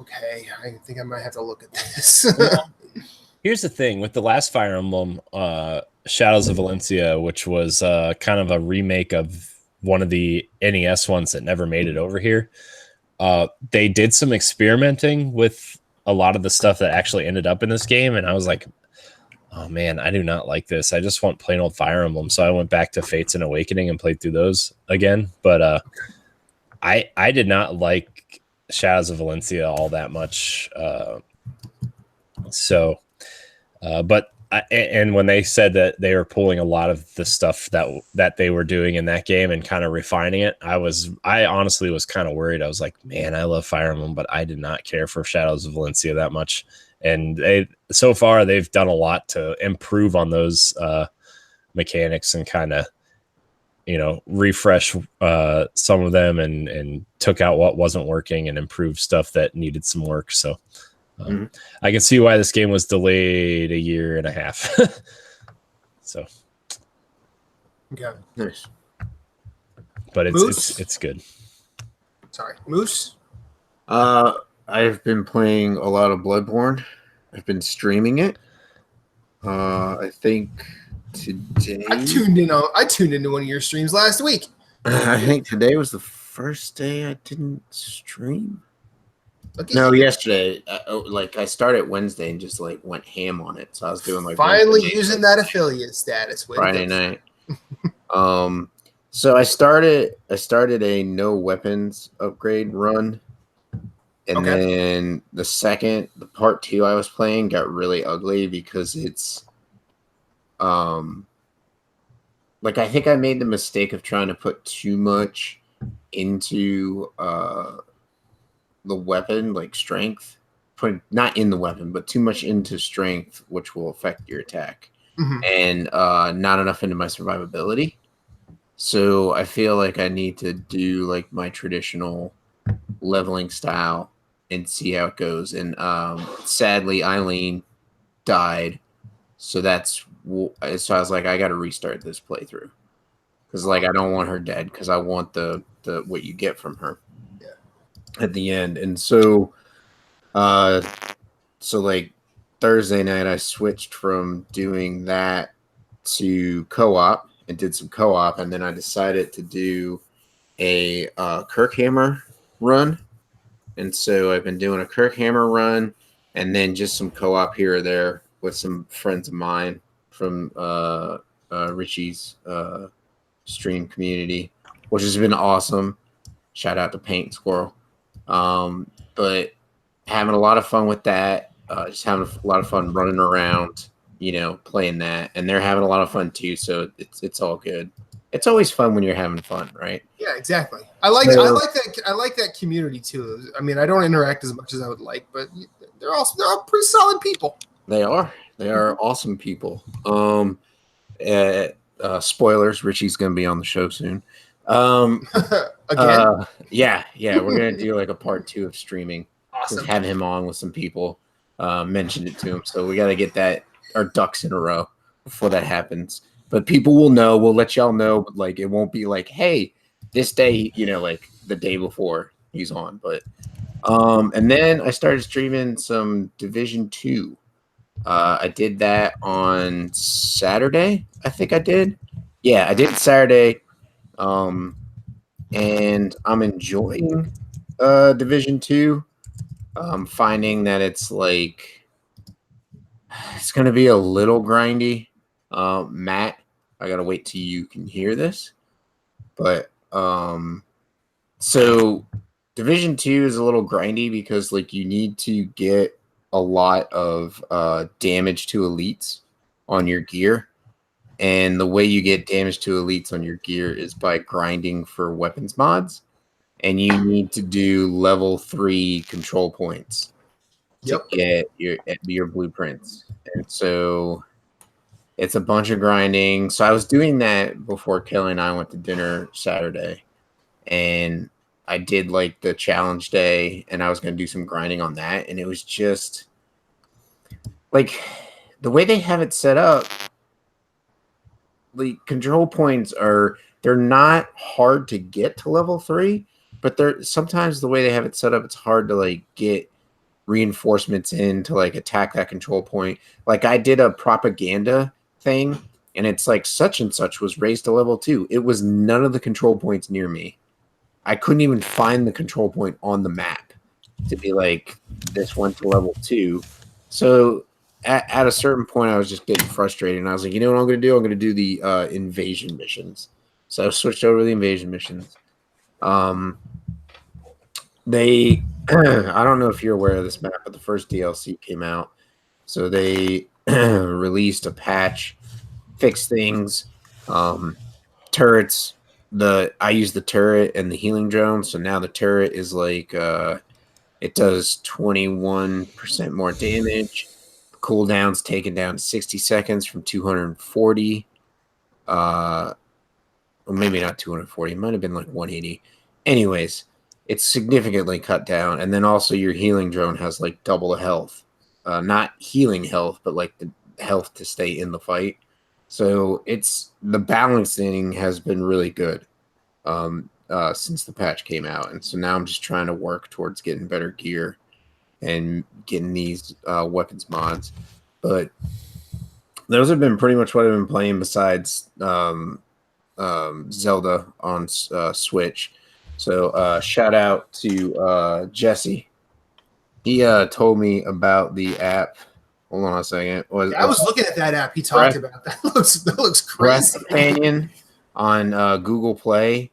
okay, I think I might have to look at this. here's the thing with the last Fire Emblem, Shadows of Valencia, which was kind of a remake of one of the NES ones that never made it over here. They did some experimenting with a lot of the stuff that actually ended up in this game, and I was like, oh man, I do not like this. I just want plain old Fire Emblem. So I went back to Fates and Awakening and played through those again. But I did not like Shadows of Valencia all that much. And when they said that they were pulling a lot of the stuff that they were doing in that game and kind of refining it, I honestly was kind of worried. I was like, man, I love Fire Emblem, but I did not care for Shadows of Valencia that much. And so far they've done a lot to improve on those mechanics and kind of, refresh some of them and took out what wasn't working and improved stuff that needed some work. So I can see why this game was delayed 1.5 years. So, Okay. Nice. But Moose? it's good. Sorry, Moose. I've been playing a lot of Bloodborne. I've been streaming it. I think today. I tuned into one of your streams last week. I think today was the first day I didn't stream. Look at No, you. yesterday. I started Wednesday and just went ham on it. So I was doing Finally Wednesday, using that affiliate status. Way to Friday go. night. So I started a no weapons upgrade run. And then the part 2 I was playing got really ugly because it's I think I made the mistake of trying to put too much into the weapon, like strength. put not in the weapon, but too much into strength, which will affect your attack, and not enough into my survivability. So I feel like I need to do like my traditional leveling style and see how it goes. And sadly, Eileen died, so so I was like, I got to restart this playthrough because like I don't want her dead because I want the what you get from her at the end. And so like Thursday night I switched from doing that to co-op and did some co-op, and then I decided to do a Kirkhammer run. And so I've been doing a Kirkhammer run and then just some co-op here or there with some friends of mine from Richie's stream community, which has been awesome. Shout out to Paint Squirrel. But having a lot of fun with that, just having a lot of fun running around, playing that, and they're having a lot of fun too. So it's all good. It's always fun when you're having fun, right? Yeah, exactly. I like that community too. I mean, I don't interact as much as I would like, but they're all pretty solid people. They are awesome people. Spoilers: Richie's gonna be on the show soon. Again? Yeah, we're gonna do like a part 2 of streaming. Awesome. Just have him on with some people. Mentioned it to him, so we got to get our ducks in a row before that happens. But people will know. We'll let y'all know. But like, it won't be like, hey, this day, like the day before he's on. But and then I started streaming some Division 2. I did that on Saturday. I think I did. Yeah, I did Saturday. And I'm enjoying Division 2. Finding that it's like it's gonna be a little grindy. Matt, I gotta wait till you can hear this. But so Division 2 is a little grindy because like you need to get a lot of damage to elites on your gear. And the way you get damage to elites on your gear is by grinding for weapons mods. And you need to do level 3 control points to get your blueprints. And so it's a bunch of grinding. So I was doing that before Kelly and I went to dinner Saturday. And I did like the challenge day, and I was going to do some grinding on that. And it was just like the way they have it set up. The control points they're not hard to get to level 3, but they're sometimes the way they have it set up, it's hard to like get reinforcements in to like attack that control point. Like I did a propaganda thing, and it's like such and such was raised to level 2. It was none of the control points near me. I couldn't even find the control point on the map to be like this went to level 2. So at a certain point, I was just getting frustrated, and I was like, you know what I'm going to do? I'm going to do the invasion missions. So I switched over to the invasion missions. I don't know if you're aware of this map, but the first DLC came out. So they released a patch, fixed things, turrets. I use the turret and the healing drone. So now the turret is like, it does 21% more damage. Cooldown's taken down to 60 seconds from 240. Or maybe not 240. It might have been like 180. Anyways, it's significantly cut down. And then also your healing drone has like double the health. Not healing health, but like the health to stay in the fight. So the balancing has been really good since the patch came out. And so now I'm just trying to work towards getting better gear and getting these weapons mods. But those have been pretty much what I've been playing besides Zelda on Switch. So shout out to Jesse. He told me about the app. Hold on a second. I was looking at that app he talked about. That looks crazy. Breath Companion on Google Play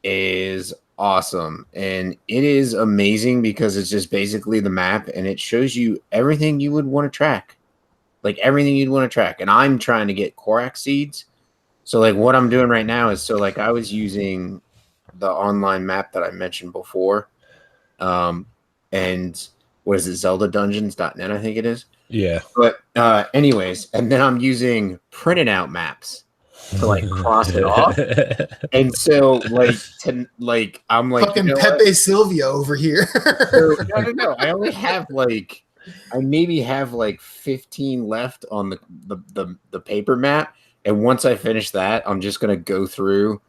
is awesome, and it is amazing because it's just basically the map, and it shows you everything you would want to track, like everything you'd want to track. And I'm trying to get Korak seeds, so like what I'm doing right now is like I was using the online map that I mentioned before, and what is it, ZeldaDungeons.net, I think it is. Yeah. But anyways, and then I'm using printed out maps to like cross it off. And so I'm like, Fucking you know Pepe what? Silvia over here. So, no. I only have I maybe have like 15 left on the paper map. And once I finish that, I'm just gonna go through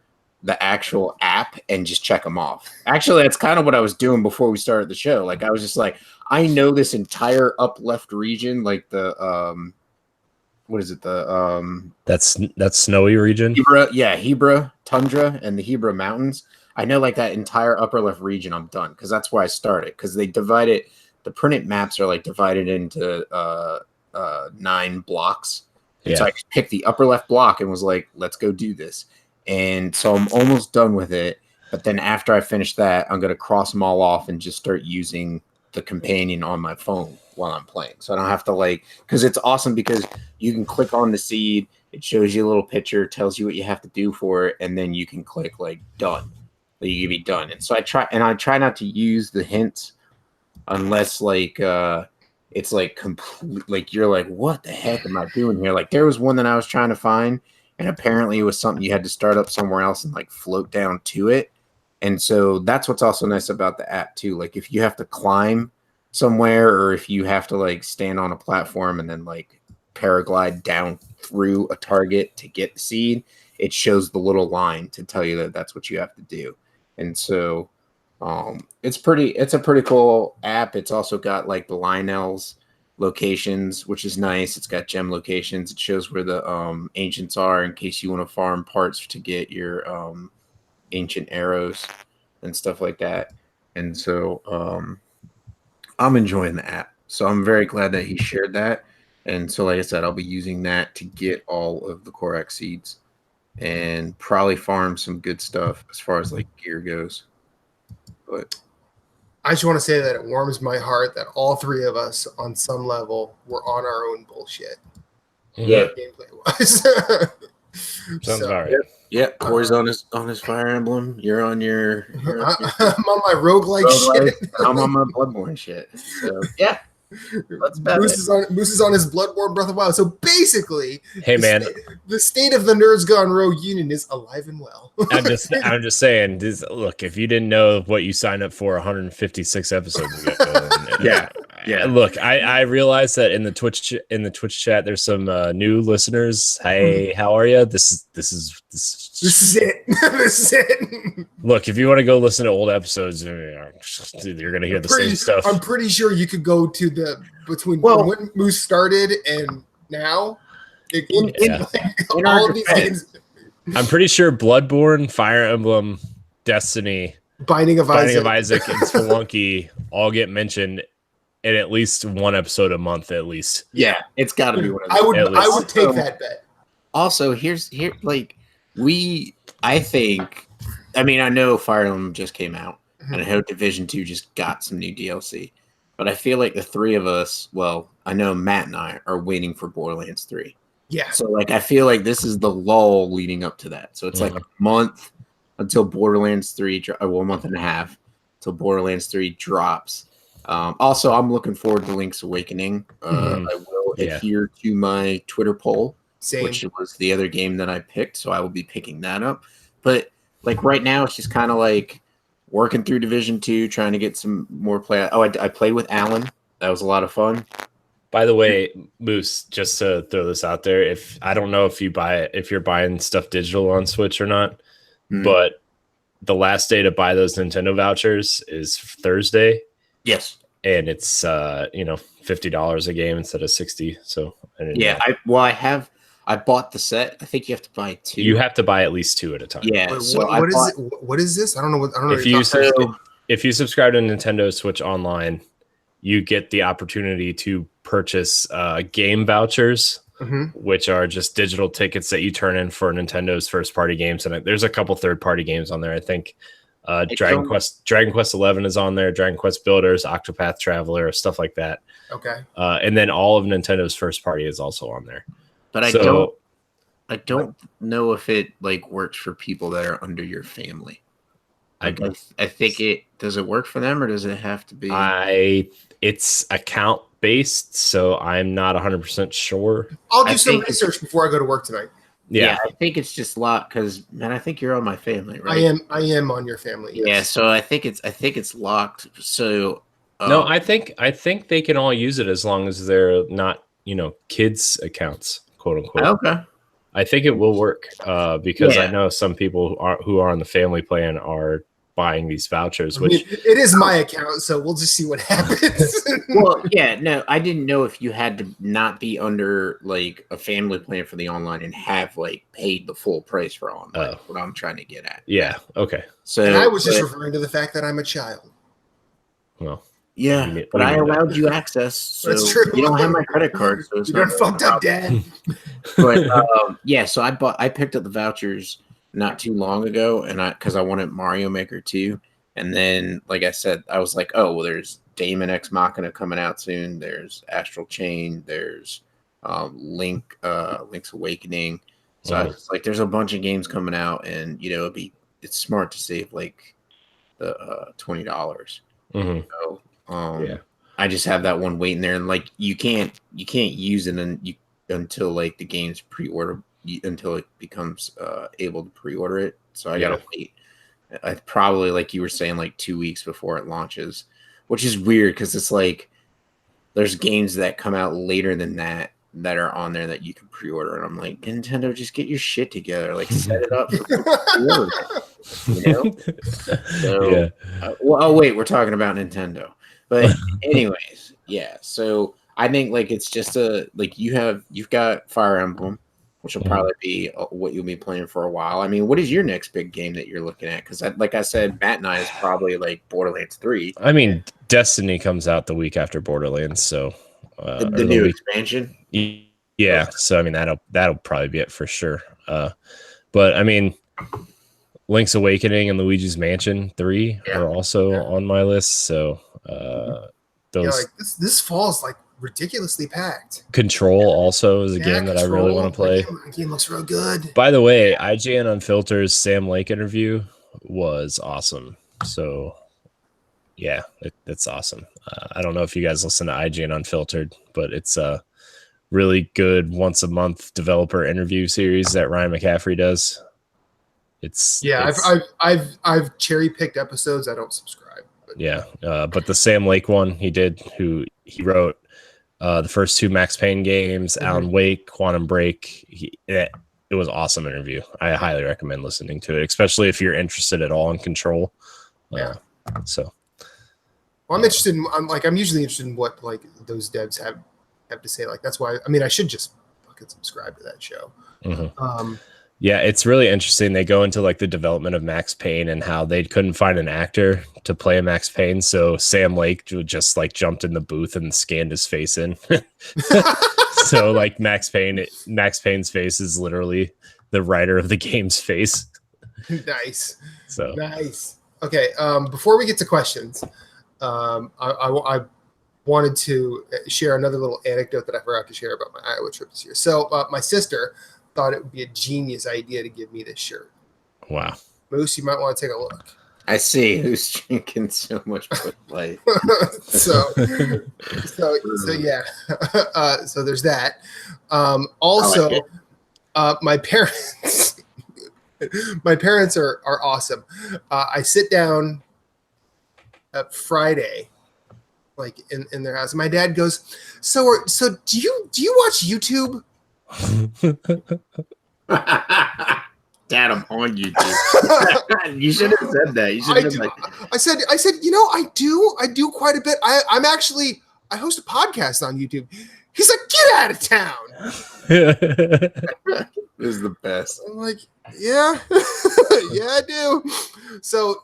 the actual app and just check them off. Actually, that's kind of what I was doing before we started the show. Like I was just like, I know this entire up left region, like the what is it? That's snowy region. Hebra Tundra and the Hebra Mountains. I know like that entire upper left region. I'm done because that's where I started. Because they divide it. The printed maps are like divided into 9 blocks. And so I just picked the upper left block and was like, let's go do this. And so I'm almost done with it. But then after I finish that, I'm gonna cross them all off and just start using the companion on my phone while I'm playing. So I don't have to because it's awesome because you can click on the seed, it shows you a little picture, tells you what you have to do for it, and then you can click done. You can be done. And so I try not to use the hints unless it's complete, you're like, what the heck am I doing here? Like there was one that I was trying to find, and apparently it was something you had to start up somewhere else and float down to it. And so that's what's also nice about the app too. Like if you have to climb somewhere or if you have to stand on a platform and then paraglide down through a target to get the seed, it shows the little line to tell you that that's what you have to do. And so it's a pretty cool app. It's also got the Lionel's locations, which is nice. It's got gem locations. It shows where the ancients are in case you want to farm parts to get your ancient arrows and stuff like that. And so I'm enjoying the app. So I'm very glad that he shared that. And so, like I said, I'll be using that to get all of the Korak seeds and probably farm some good stuff as far as gear goes. But I just want to say that it warms my heart that all 3 of us on some level were on our own bullshit. Yeah. Gameplay wise. Sounds about right. Yeah, Corey's on his Fire Emblem. You're on your I'm on my roguelike shit. I'm on my Bloodborne shit. So yeah. That's about Moose is on his Bloodborne Breath of the Wild. So basically, hey man, the state of the Nerds Gone Rogue Union is alive and well. I'm just saying. Look, if you didn't know what you signed up for 156 episodes ago, yeah. Look, I realized that in the Twitch chat, there's some new listeners. Hey, how are you? This is it. This is it. Look, if you want to go listen to old episodes, you're gonna hear the same stuff. I'm pretty sure you could go to when Moose started and now. All of these games. I'm pretty sure Bloodborne, Fire Emblem, Destiny, Binding of Isaac, and Spelunky all get mentioned in at least one episode a month, at least. Yeah, it's got to be one of those. I would take that bet. Also, I know Fire Emblem just came out, and I know Division 2 just got some new DLC. But I feel like the 3 of us, I know Matt and I are waiting for Borderlands 3. Yeah. So I feel like this is the lull leading up to that. So it's a month until Borderlands 3, a month and a half until Borderlands 3 drops. Also, I'm looking forward to Link's Awakening. I will adhere to my Twitter poll, which was the other game that I picked. So I will be picking that up. But right now, it's just kind of working through Division 2, trying to get some more play. Oh, I played with Alan. That was a lot of fun. By the way, Moose, just to throw this out there, I don't know if you're buying stuff digital on Switch or not, but the last day to buy those Nintendo vouchers is Thursday. Yes. And it's $50 a game instead of $60. So I bought the set. I think you have to buy 2. You have to buy at least 2 at a time. Yeah. What is this? I don't know. If you subscribe to Nintendo Switch Online, you get the opportunity to purchase game vouchers, which are just digital tickets that you turn in for Nintendo's first party games. And there's a couple third party games on there. I think Dragon Quest 11 is on there, Dragon Quest Builders, Octopath Traveler, stuff like that. Okay. And then all of Nintendo's first party is also on there. But I don't know if it works for people that are under your family. I think it does it work for them or does it have to be? It's account based, so I'm not 100% sure. I'll do some research before I go to work tonight. Yeah, I think it's just locked because, man, I think you're on my family, right? I am on your family. Yes. Yeah, so I think it's locked. So no, I think they can all use it as long as they're not, kids accounts, quote unquote. Okay. I think it will work because I know some people who are on the family plan are buying these vouchers. It is my account, so we'll just see what happens. Well, yeah, no, I didn't know if you had to not be under like a family plan for the online and have like paid the full price for online. What I'm trying to get at. Yeah. Okay. So and I was just referring to the fact that I'm a child. Well. Yeah, but I allowed you access, so that's true. You don't have my credit card, so it's you're fucked up, Dad. But yeah, so I picked up the vouchers not too long ago, and because I wanted Mario Maker 2, and then like I said, I was like, oh well, there's Daemon X Machina coming out soon. There's Astral Chain. There's Link's Awakening. So I was like, there's a bunch of games coming out, and it's smart to save like the $20. Mm-hmm. So. I just have that one waiting there, and like you can't use it until like the game's pre-order until it becomes able to pre-order it. So I gotta wait. I probably, like you were saying, like 2 weeks before it launches, which is weird because it's like there's games that come out later than that are on there that you can pre-order, and I'm like, Nintendo, just get your shit together, like set it up for pre-order. So, oh wait, we're talking about Nintendo. But anyways, yeah. So I think like it's just you've got Fire Emblem, which will probably be what you'll be playing for a while. I mean, what is your next big game that you're looking at? Because like I said, Matt and I is probably like Borderlands 3. I mean, Destiny comes out the week after Borderlands, so the new expansion. Yeah. So I mean that'll probably be it for sure. But I mean, Link's Awakening and Luigi's Mansion 3 are also on my list. So those this fall is like ridiculously packed. Control also is a game that I really want to play. The game looks real good. By the way, IGN Unfiltered's Sam Lake interview was awesome. So yeah, it's awesome. I don't know if you guys listen to IGN Unfiltered, but it's a really good once a month developer interview series that Ryan McCaffrey does. I've cherry picked episodes. I don't subscribe. But the Sam Lake one he wrote the first 2 Max Payne games, Alan Wake, Quantum Break. It was an awesome interview. I highly recommend listening to it, especially if you're interested at all in Control. So, well, I'm interested in. I'm usually interested in what like those devs have to say. Like that's why. I mean, I should just fucking subscribe to that show. Mm-hmm. Yeah, it's really interesting. They go into like the development of Max Payne and how they couldn't find an actor to play Max Payne. So Sam Lake just like jumped in the booth and scanned his face in. So like Max Payne's face is literally the writer of the game's face. Nice. So nice. Okay. Before we get to questions, I wanted to share another little anecdote that I forgot to share about my Iowa trip this year. So my sister thought it would be a genius idea to give me this shirt. Wow. Moose, you might want to take a look. I see who's drinking so much Bud Light. so yeah. So there's that. Also, my parents are awesome. I sit down at Friday, like in their house. My dad goes, so do you watch YouTube? Dad, I'm on YouTube. You should have said that. You should have been like, I said, I do quite a bit. I host a podcast on YouTube. He's like, get out of town. This is the best. I'm like, yeah, yeah, I do. So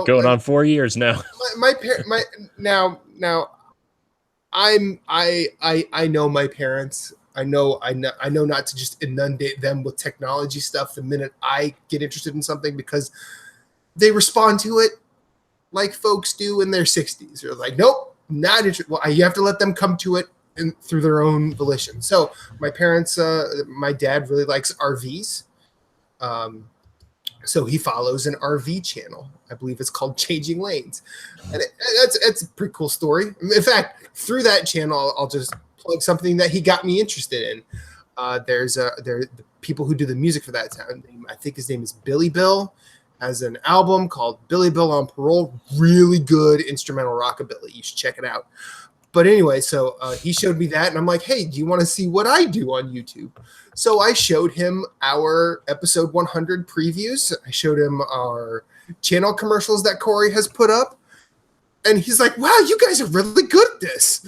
going on 4 years now. I know my parents. I know not to just inundate them with technology stuff the minute I get interested in something, because they respond to it like folks do in their 60s. They're like, nope, not interested. Well, you have to let them come to it through their own volition. So my parents, my dad really likes RVs. So he follows an RV channel. I believe it's called Changing Lanes. And it's a pretty cool story. In fact, through that channel, I'll just plug something that he got me interested in. There the people who do the music for that town. I think his name is Billy Bill. Has an album called Billy Bill on Parole. Really good instrumental rockabilly. You should check it out. But anyway, so he showed me that, and I'm like, hey, do you want to see what I do on YouTube? So I showed him our episode 100 previews. I showed him our channel commercials that Corey has put up. And he's like, wow, you guys are really good at this.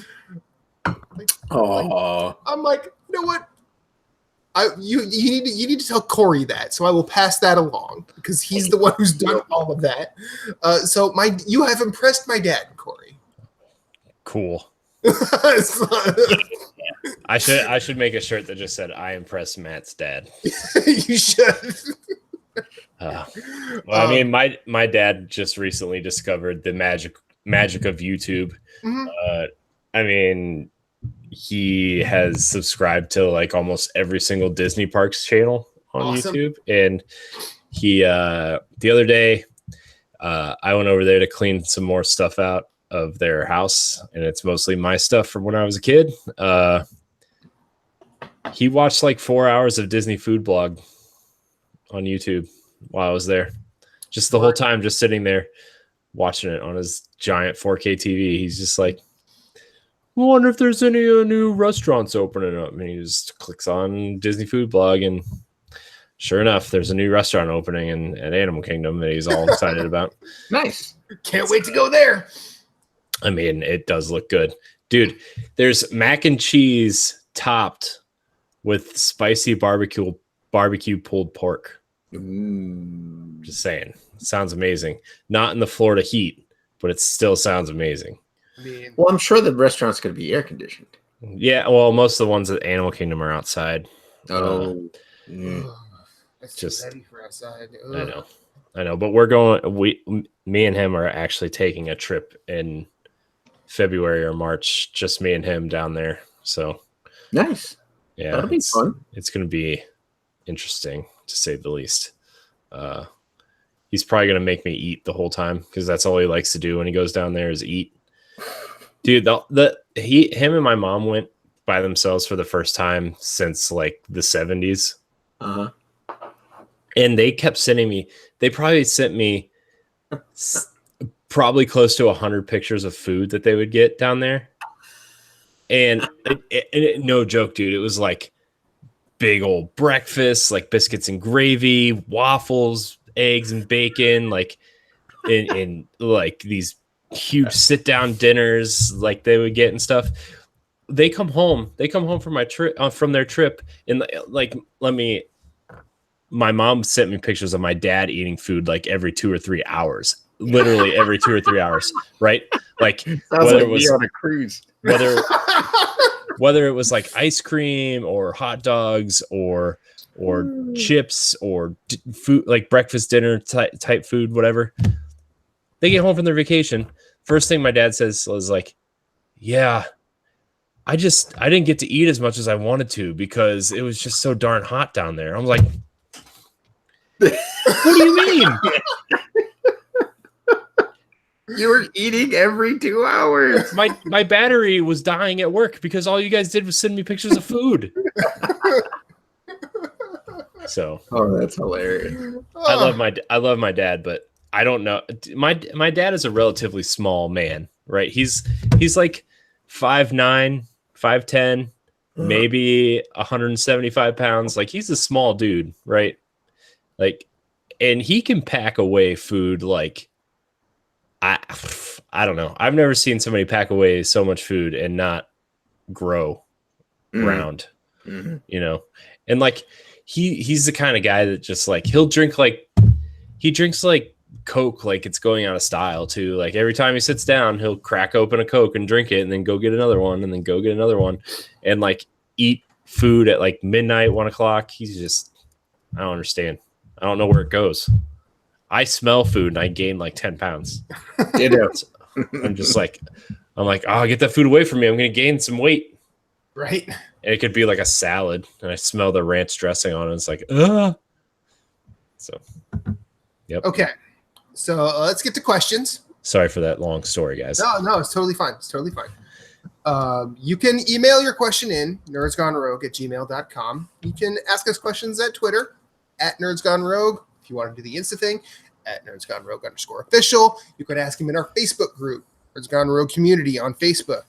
I'm like, you know what? You need to tell Corey that. So I will pass that along because he's the one who's done all of that. So you have impressed my dad, Corey. Cool. I should make a shirt that just said "I impressed Matt's dad." You should. Well, I mean, my dad just recently discovered the magic of YouTube. Mm-hmm. I mean, he has subscribed to like almost every single Disney Parks channel on YouTube, and he the other day I went over there to clean some more stuff out of their house, and it's mostly my stuff from when I was a kid. He watched like 4 hours of Disney food blog on YouTube while I was there, just the whole time, just sitting there watching it on his giant 4K TV. He's just like, I wonder if there's any new restaurants opening up. And he just clicks on Disney food blog, and sure enough, there's a new restaurant opening at Animal Kingdom that he's all excited about. Nice. Can't wait to go there. I mean, it does look good. Dude, there's mac and cheese topped with spicy barbecue pulled pork. Just saying. Sounds amazing. Not in the Florida heat, but it still sounds amazing. Well, I'm sure the restaurant's going to be air conditioned. Yeah, well, most of the ones at Animal Kingdom are outside. That's just heavy for outside. I know, but we're going. Me and him are actually taking a trip in February or March, just me and him down there. So nice. Yeah, that'll be fun. It's going to be interesting to say the least. He's probably going to make me eat the whole time because that's all he likes to do when he goes down there is eat. Dude, him and my mom went by themselves for the first time since like the 70s. And they kept sending me. They probably sent me probably close to 100 pictures of food that they would get down there. And no joke, dude. It was like big old breakfast, like biscuits and gravy, waffles, eggs and bacon, like in like these huge sit down dinners, like they would get and stuff. They come home from my trip, from their trip, and like my mom sent me pictures of my dad eating food like every 2 or 3 hours. Literally every 2 or 3 hours, right? Like whether it was on a cruise, whether it was like ice cream or hot dogs or chips or food, like breakfast, dinner type food, whatever. They get home from their vacation. First thing my dad says was like, "Yeah, I didn't get to eat as much as I wanted to because it was just so darn hot down there." I'm like, "What do you mean?" You were eating every 2 hours. My battery was dying at work because all you guys did was send me pictures of food. So, that's hilarious. I love my dad, but I don't know. My dad is a relatively small man, right? He's like 5'9", 5'10", maybe 175 pounds. Like he's a small dude, right? Like, and he can pack away food like. I don't know. I've never seen somebody pack away so much food and not grow round, you know? And like, he's the kind of guy that just like, he drinks like Coke, like it's going out of style too. Like every time he sits down, he'll crack open a Coke and drink it and then go get another one and then go get another one and like eat food at like midnight, 1 o'clock. He's just, I don't understand. I don't know where it goes. I smell food and I gain like 10 pounds. I'm just like, oh, get that food away from me. I'm going to gain some weight. Right. And it could be like a salad. And I smell the ranch dressing on it. It's like, ugh. So Yep. Okay. So let's get to questions. Sorry for that long story, guys. No, it's totally fine. It's totally fine. You can email your question in nerdsgonerogue@gmail.com. You can ask us questions at Twitter @nerdsgonerogue. If you want to do the Insta thing, @nerdsgonerogue_official. You could ask him in our Facebook group, Nerds Gone Rogue Community on Facebook.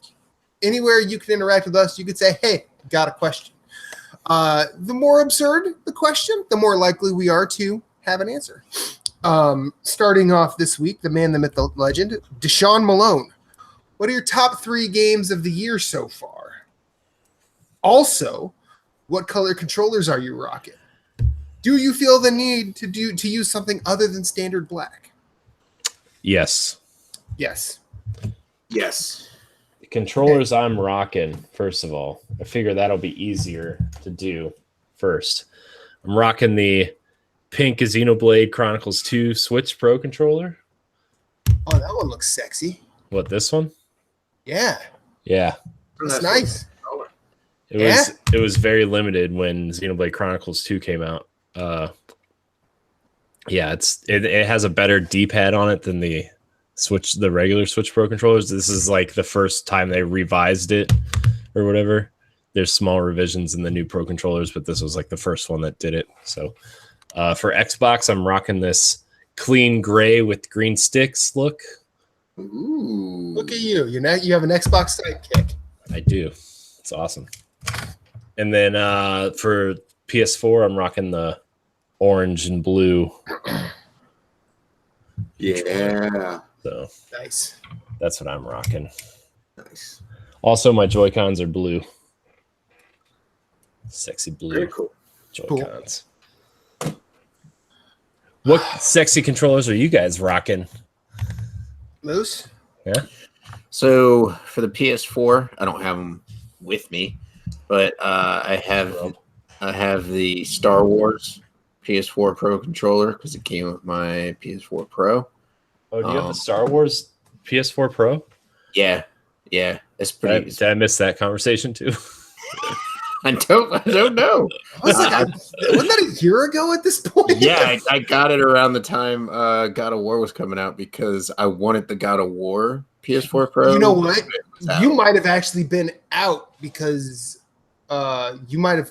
Anywhere you can interact with us, you could say, hey, got a question. The more absurd the question, the more likely we are to have an answer. Starting off this week, the man, the myth, the legend, Deshaun Malone. What are your top 3 games of the year so far? Also, what color controllers are you rocking? Do you feel the need to use something other than standard black? Yes. Yes. Yes. The controllers I'm rocking, first of all, I figure that'll be easier to do first. I'm rocking the pink Xenoblade Chronicles 2 Switch Pro controller. Oh, that one looks sexy. What, this one? Yeah. Yeah. It's nice. It was very limited when Xenoblade Chronicles 2 came out. Yeah, it has a better D-pad on it than the regular Switch Pro controllers. This is like the first time they revised it or whatever. There's small revisions in the new Pro controllers, but this was like the first one that did it. So for Xbox, I'm rocking this clean gray with green sticks look. Ooh. Look at you. You have an Xbox sidekick. I do. It's awesome. And then for PS4, I'm rocking the orange and blue. Yeah. So nice. That's what I'm rocking. Nice. Also, my Joy-Cons are blue. Sexy blue. Very cool. Joy-Cons. Cool. What sexy controllers are you guys rocking? Moose? Yeah. So for the PS4, I don't have them with me, but I have the Star Wars PS4 Pro controller because it came with my PS4 Pro. Oh, do you have the Star Wars PS4 Pro? Yeah, it's pretty. Did I miss that conversation too? I don't know. Wasn't that a year ago at this point? Yeah, I got it around the time God of War was coming out because I wanted the God of War PS4 Pro. You know what? You might have actually been out because you might have.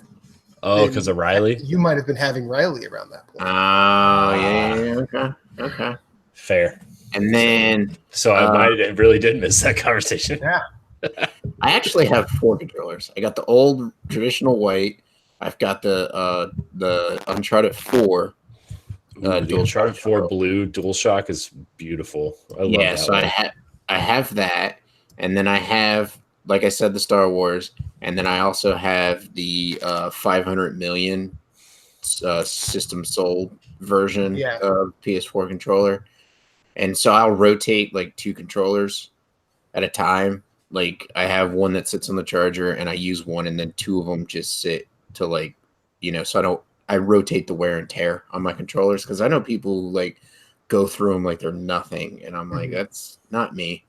Oh, because of Riley? You might have been having Riley around that point. Oh, yeah. Okay. Fair. And then. So I really did miss that conversation. Yeah. I actually have 4 controllers. I got the old traditional white. I've got the Uncharted 4. The Uncharted 4 blue DualShock is beautiful. I love that. So I have that, and then I have, like I said, the Star Wars, and then I also have the 500 million system sold version of PS4 controller, and so I'll rotate like 2 controllers at a time. Like I have one that sits on the charger and I use one, and then 2 of them just sit to so I rotate the wear and tear on my controllers because I know people who like go through them like they're nothing, and I'm like, that's not me.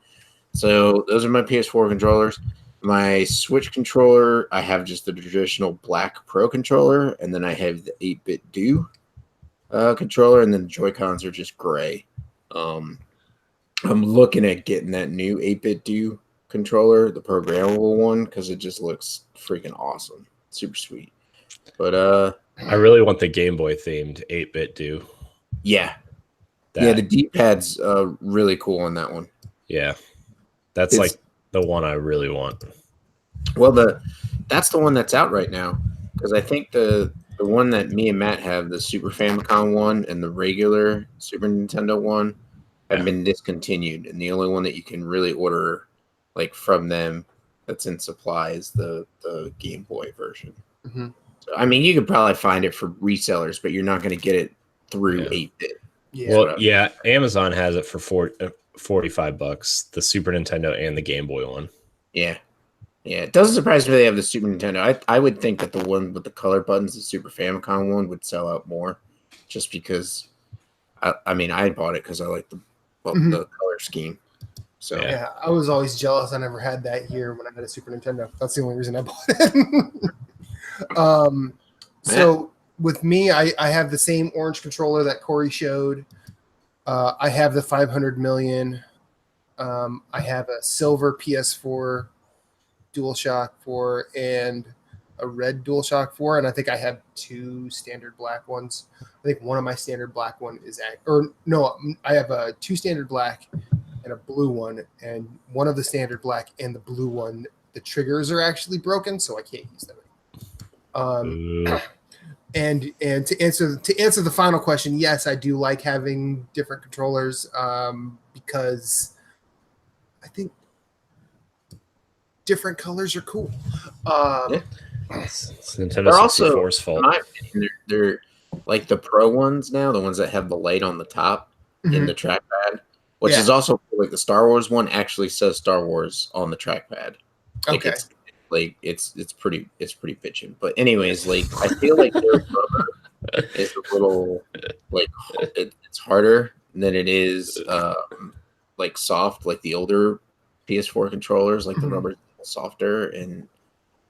So those are my PS4 controllers. My Switch controller, I have just the traditional black Pro controller, and then I have the 8-bit Do controller, and then the Joy-Cons are just gray. I'm looking at getting that new 8-bit Do controller, the programmable one, because it just looks freaking awesome. Super sweet. But I really want the Game Boy themed 8-bit Do. Yeah. The D-pad's really cool on that one. Yeah. That's like the one I really want. Well, that's the one that's out right now, because I think the one that me and Matt have, the Super Famicom one and the regular Super Nintendo one, have been discontinued, and the only one that you can really order like from them that's in supply is the Game Boy version. Mm-hmm. So, I mean, you could probably find it for resellers, but you're not going to get it through 8-bit. Yeah. Well, Amazon has it for $45, the Super Nintendo and the Game Boy one. Yeah. It doesn't surprise me they have the Super Nintendo. I would think that the one with the color buttons, the Super Famicom one, would sell out more, just because. I mean, I bought it because I like the color scheme. So yeah, I was always jealous. I never had that here when I had a Super Nintendo. That's the only reason I bought it. So with me, I have the same orange controller that Corey showed. I have the 500 million. I have a silver PS4 DualShock 4 and a red DualShock 4, and I think I have 2 standard black ones. I think one of my standard black one is I have a 2 standard black and a blue one, and one of the standard black and the blue one, the triggers are actually broken, so I can't use them anymore. And to answer the final question, yes, I do like having different controllers because I think different colors are cool. It's Nintendo They're also 64's fault. in my opinion, they're like the pro ones now, the ones that have the light on the top in the trackpad, which is also like the Star Wars one actually says Star Wars on the trackpad. Like Okay. It's pretty bitchin'. But anyways, like I feel like their rubber is a little like it's harder than it is like soft, like the older PS4 controllers, like the rubber's softer, and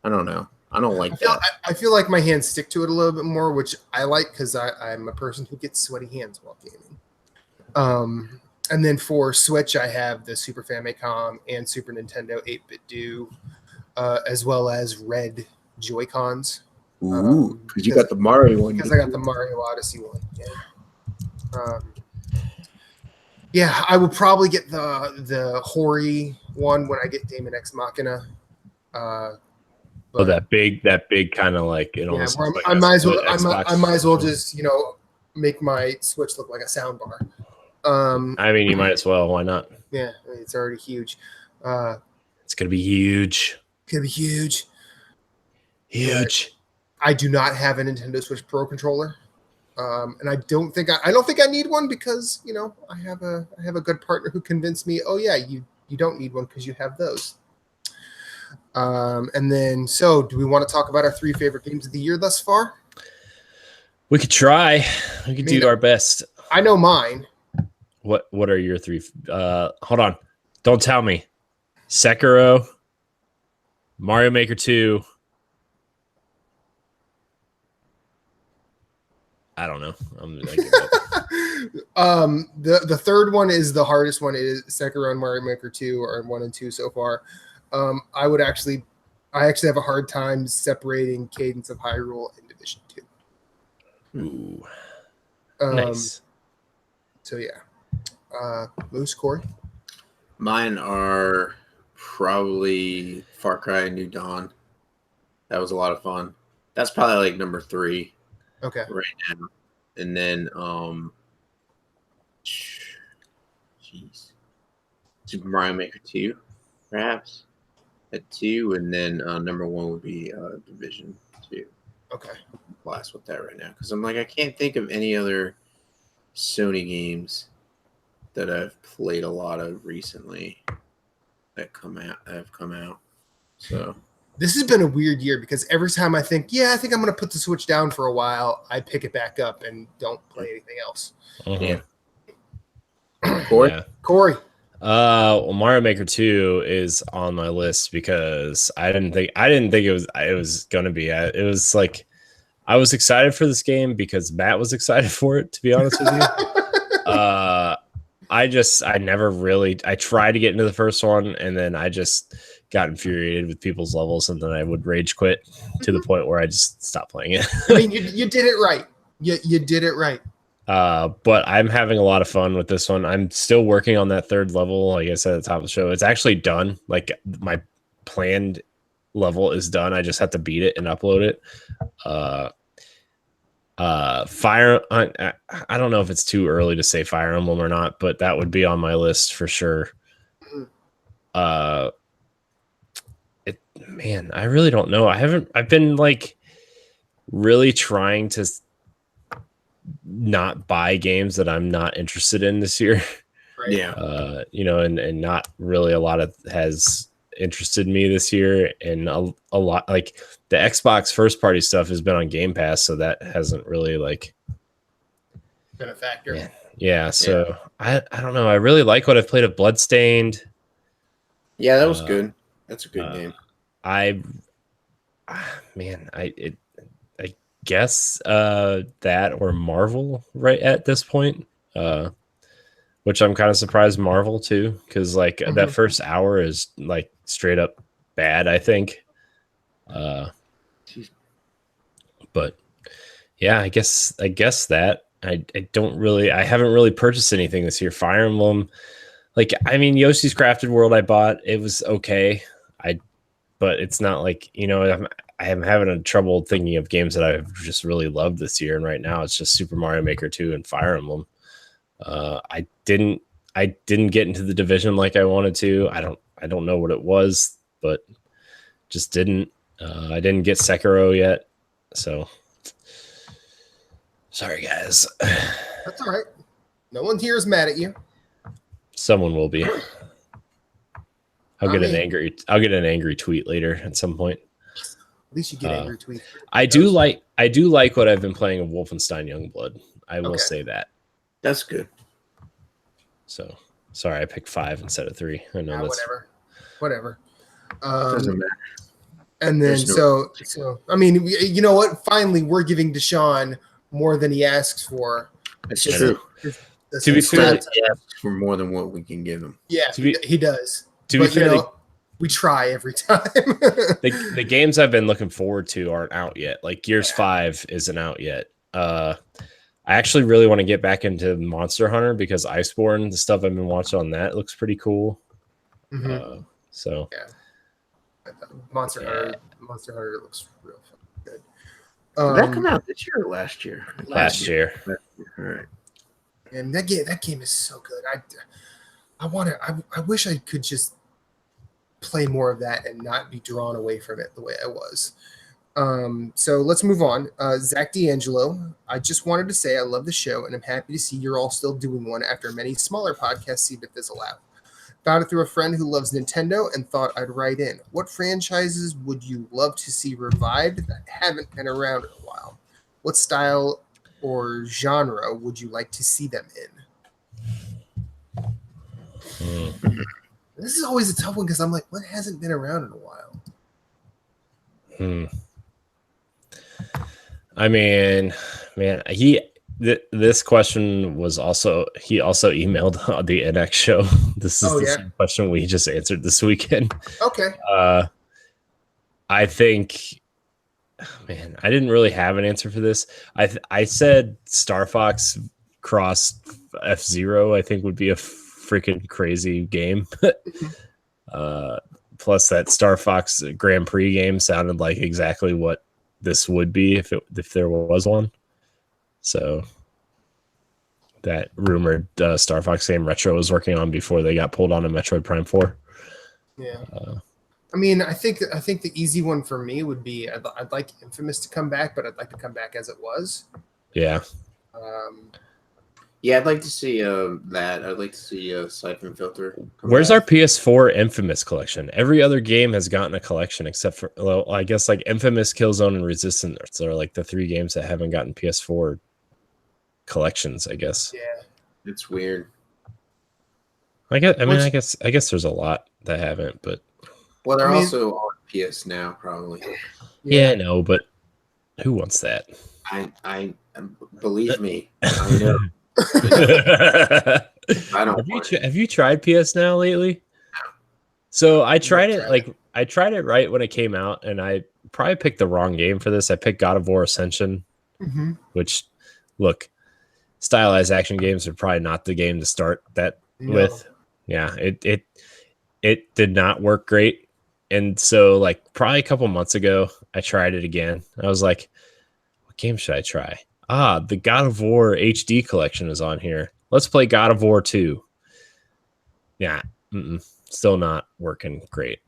I don't know. I don't like that. I feel like my hands stick to it a little bit more, which I like because I'm a person who gets sweaty hands while gaming. And then for Switch, I have the Super Famicom and Super Nintendo 8-bit do, as well as red Joy-Cons. Ooh, because you got the Mario one. Because I got the Mario Odyssey one. Yeah. I will probably get the Hori one when I get Daemon X Machina. That big kind of like it almost. Yeah, like I might as well. Xbox. I might as well just make my Switch look like a sound bar. I mean, you might as well. Why not? Yeah, it's already huge. It's gonna be huge. Could be huge. Huge. I do not have a Nintendo Switch Pro controller, and I don't think I need one because I have a good partner who convinced me. Oh yeah, you don't need one because you have those. And then, so do we want to talk about our 3 favorite games of the year thus far? We could try. We could do our best. I know mine. What are your 3? Hold on. Don't tell me. Sekiro, Mario Maker 2. I don't know. The third one is the hardest one. It is Sekiro and Mario Maker 2 are 1 and 2 so far. I actually have a hard time separating Cadence of Hyrule and Division 2. Ooh. Nice. So yeah. Moose, Corey? Mine are probably Far Cry New Dawn. That was a lot of fun. That's probably like number 3 Okay. right now. And then Super Mario Maker 2, perhaps. At 2, and then number 1 would be Division 2. Okay. Blast with that right now because I'm like I can't think of any other Sony games that I've played a lot of recently that have come out. So this has been a weird year because every time I think I'm going to put the Switch down for a while, I pick it back up and don't play anything else. Yeah. Corey? Yeah. Corey. Well, Mario Maker 2 is on my list because I didn't think it was gonna be. It was like I was excited for this game because Matt was excited for it. To be honest with you, I tried to get into the first one and then I just got infuriated with people's levels and then I would rage quit to the point where I just stopped playing it. I mean, you did it right. You did it right. But I'm having a lot of fun with this one. I'm still working on that 3rd level. Like I said at the top of the show, it's actually done. Like my planned level is done. I just have to beat it and upload it. Fire. I don't know if it's too early to say Fire Emblem or not, but that would be on my list for sure. Man, I really don't know. I've been like really trying to not buy games that I'm not interested in this year. Right. Yeah. And not really a lot of has interested me this year, and a lot like the Xbox first party stuff has been on Game Pass, so that hasn't really like Been a factor. Yeah. So I don't know. I really like what I've played of Bloodstained. Yeah, that was good. That's a good game. I guess that or Marvel right at this point. which I'm kind of surprised Marvel too, because like that Mhm. first hour is like straight up bad, I think. But yeah, I guess that I haven't really purchased anything this year. Fire Emblem, like I mean Yoshi's Crafted World I bought, it was okay. But it's not like, I'm having a trouble thinking of games that I've just really loved this year, and right now it's just Super Mario Maker 2 and Fire Emblem. I didn't get into the Division like I wanted to. I don't know what it was, but just didn't. I didn't get Sekiro yet, so sorry guys. That's all right. No one here is mad at you. Someone will be. I'll Not get me. an angry tweet later at some point. At least you get angry tweets. I do like what I've been playing of Wolfenstein Youngblood. I will Okay. say that. That's good. So sorry, I picked 5 instead of 3. I know that's Whatever. Doesn't matter. And then There's no- so I mean, you know what? Finally, we're giving Deshaun more than he asks for. It's Just- true. To be fair, He asks for more than what we can give him. Yeah, To be- he does. to be But, fair, we try every time. the games I've been looking forward to aren't out yet. Like Gears 5 isn't out yet. I actually really want to get back into Monster Hunter because Iceborne, the stuff I've been watching on that looks pretty cool. Mhm. So Monster Hunter looks real fucking good. Did that come out this year or last year? last year. All right. And that game is so good. I wish I could just play more of that and not be drawn away from it the way I was. So let's move on. Zach D'Angelo, I just wanted to say I love the show and I'm happy to see you're all still doing one after many smaller podcasts seem to fizzle out. Found it through a friend who loves Nintendo and thought I'd write in. What franchises would you love to see revived that haven't been around in a while? What style or genre would you like to see them in? This is always a tough one because I'm like, what hasn't been around in a while? I mean, man, this question was also he also emailed the NX show. This is same question we just answered this weekend. Okay. I think, man, I didn't really have an answer for this. I said Star Fox cross F-Zero, I think would be a freaking crazy game. Plus that Star Fox Grand Prix game sounded like exactly what this would be if there was one. So that rumored Star Fox game Retro was working on before they got pulled on a Metroid Prime 4. Yeah. I mean, I think the easy one for me would be I'd like Infamous to come back, but I'd like to come back as it was. Yeah. Yeah, I'd like to see that. I'd like to see Siphon Filter. Where's our PS4 Infamous collection? Every other game has gotten a collection except for, well, I guess like Infamous, Killzone, and Resistance are like the 3 games that haven't gotten PS4 collections, I guess. Yeah. It's weird. I guess there's a lot that haven't, but well, they're also on PS now, probably. Yeah, no, but who wants that? I believe me, I know. I don't. Have you tried PS Now lately? No. So I tried it. I tried it right when it came out, and I probably picked the wrong game for this. I picked God of War Ascension, which, look, stylized action games are probably not the game to start that with. Yeah, it did not work great, and so like probably a couple months ago, I tried it again. I was like, what game should I try? The God of War HD collection is on here. Let's play God of War 2. Yeah, still not working great.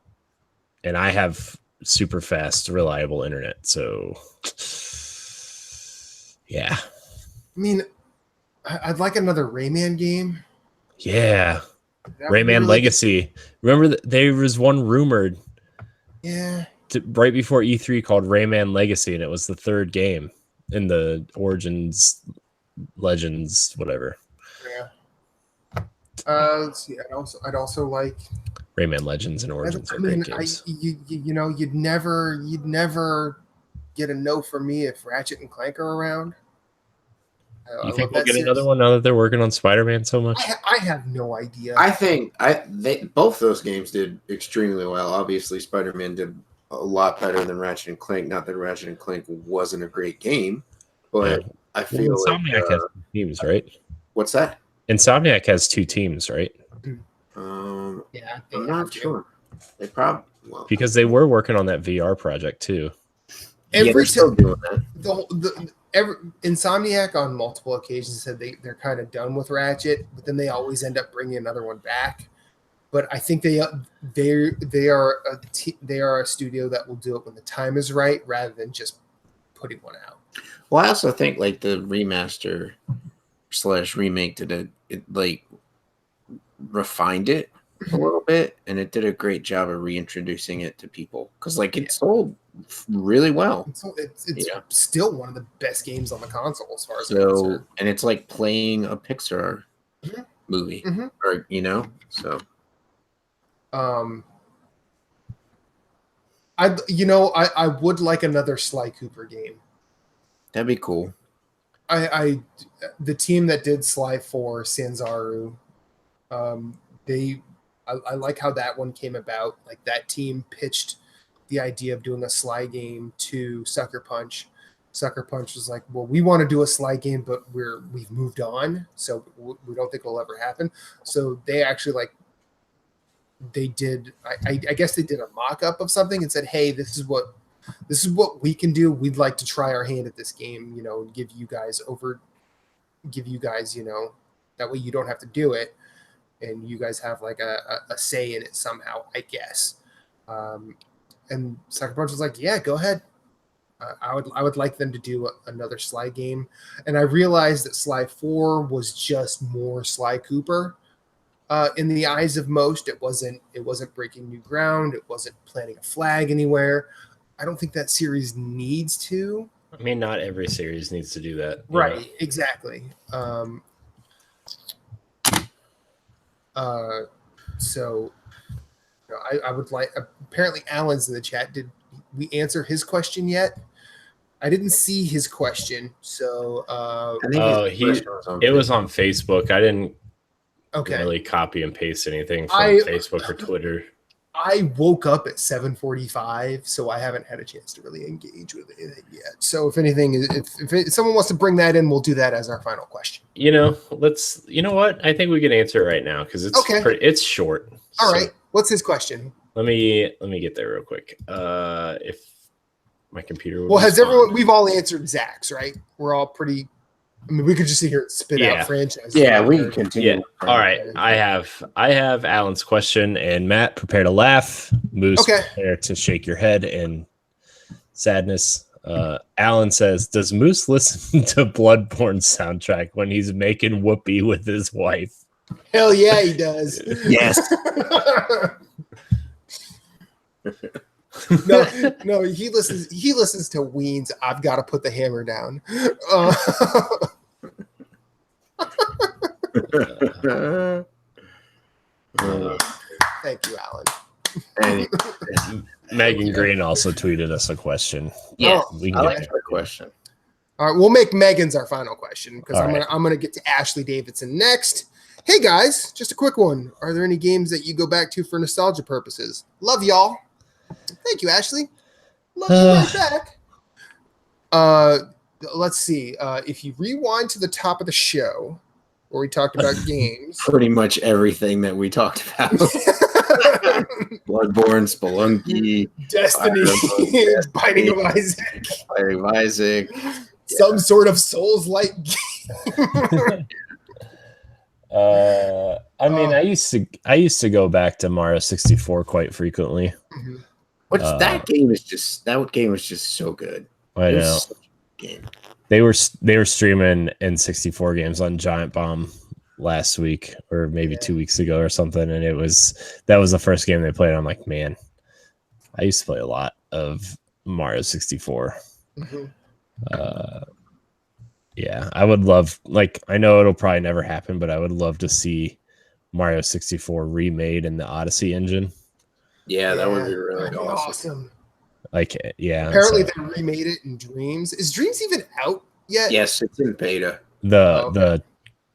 And I have super fast, reliable internet. So, yeah. I mean, I'd like another Rayman game. Yeah. Rayman Legacy. Remember, there was one rumored right before E3 called Rayman Legacy, and it was the 3rd game in the Origins, Legends, whatever. Yeah. Let's see. I'd also like Rayman Legends and Origins are great games. You'd never get a no from me if Ratchet and Clank are around. I You think love we'll that get series. another one now that they're working on Spider-Man so much? I have no idea. I think both those games did extremely well. Obviously, Spider-Man did a lot better than Ratchet and Clank. Not that Ratchet and Clank wasn't a great game, but I feel Insomniac has 2 teams, right? what's that? Insomniac has 2 teams, right? Yeah, I'm not sure. They probably Because they were working on that VR project too. Every still time doing that. Insomniac on multiple occasions said they're kind of done with Ratchet, but then they always end up bringing another one back. But I think they are a studio that will do it when the time is right, rather than just putting one out. Well, I also think like the remaster / remake did it like refined it a little bit, and it did a great job of reintroducing it to people because like it sold really well. It's still one of the best games on the console as far as I'm So, concerned. and it's like playing a Pixar movie, or so. I would like another Sly Cooper game. That'd be cool. The team that did Sly 4, Sanzaru, I like how that one came about. Like that team pitched the idea of doing a Sly game to Sucker Punch. Sucker Punch was like, well, we want to do a Sly game, but we've moved on, so we don't think it'll ever happen. So they actually they did. I guess they did a mock-up of something and said, hey, this is what we can do. We'd like to try our hand at this game, give you guys, that way you don't have to do it. And you guys have like a say in it somehow, I guess. And Sucker Punch was like, yeah, go ahead. I would like them to do another Sly game. And I realized that Sly 4 was just more Sly Cooper. In the eyes of most, it wasn't breaking new ground. It wasn't planting a flag anywhere. I don't think that series needs to. I mean, not every series needs to do that. Right, exactly. So I would like. Apparently, Alan's in the chat. Did we answer his question yet? I didn't see his question, so. It was on Facebook. I didn't really copy and paste anything from Facebook or Twitter. I woke up at 7:45, so I haven't had a chance to really engage with it yet. So if anything, if someone wants to bring that in, we'll do that as our final question. You know what? I think we can answer it right now because it's it's short. All right. What's his question? Let me get there real quick. If my computer will has everyone? We've all answered Zach's, right? We're all pretty. I mean, we could just sit here and spit out franchises. Yeah, we can continue. Yeah. All right. I have Alan's question, and Matt, prepare to laugh. Moose, prepare to shake your head in sadness. Alan says, does Moose listen to Bloodborne soundtrack when he's making whoopee with his wife? Hell yeah, he does. Yes. No, he listens to Ween's I've Got to Put the Hammer Down. Thank you, Alan. Megan Green also tweeted us a question. Yeah, we I like that question. All right, we'll make Megan's our final question because I'm gonna get to Ashley Davidson next. Hey guys, just a quick one. Are there any games that you go back to for nostalgia purposes? Love y'all. Thank you, Ashley. Love you right back. Let's see. If you rewind to the top of the show where we talked about games. Pretty much everything that we talked about. Bloodborne, Spelunky, Destiny, Binding of Isaac. Binding of Isaac. Some sort of Souls-like game. I mean, I used to go back to Mario 64 quite frequently. Which that game was just so good. I know. Game. They were streaming N64 games on Giant Bomb last week or maybe 2 weeks ago or something, and that was the first game they played. I'm like, man, I used to play a lot of Mario 64. Yeah, I would love, I know it'll probably never happen, but I would love to see Mario 64 remade in the Odyssey engine. Yeah, that would be really awesome. Apparently they remade it in Dreams. Is Dreams even out yet? Yes, it's in beta. The Oh, okay. the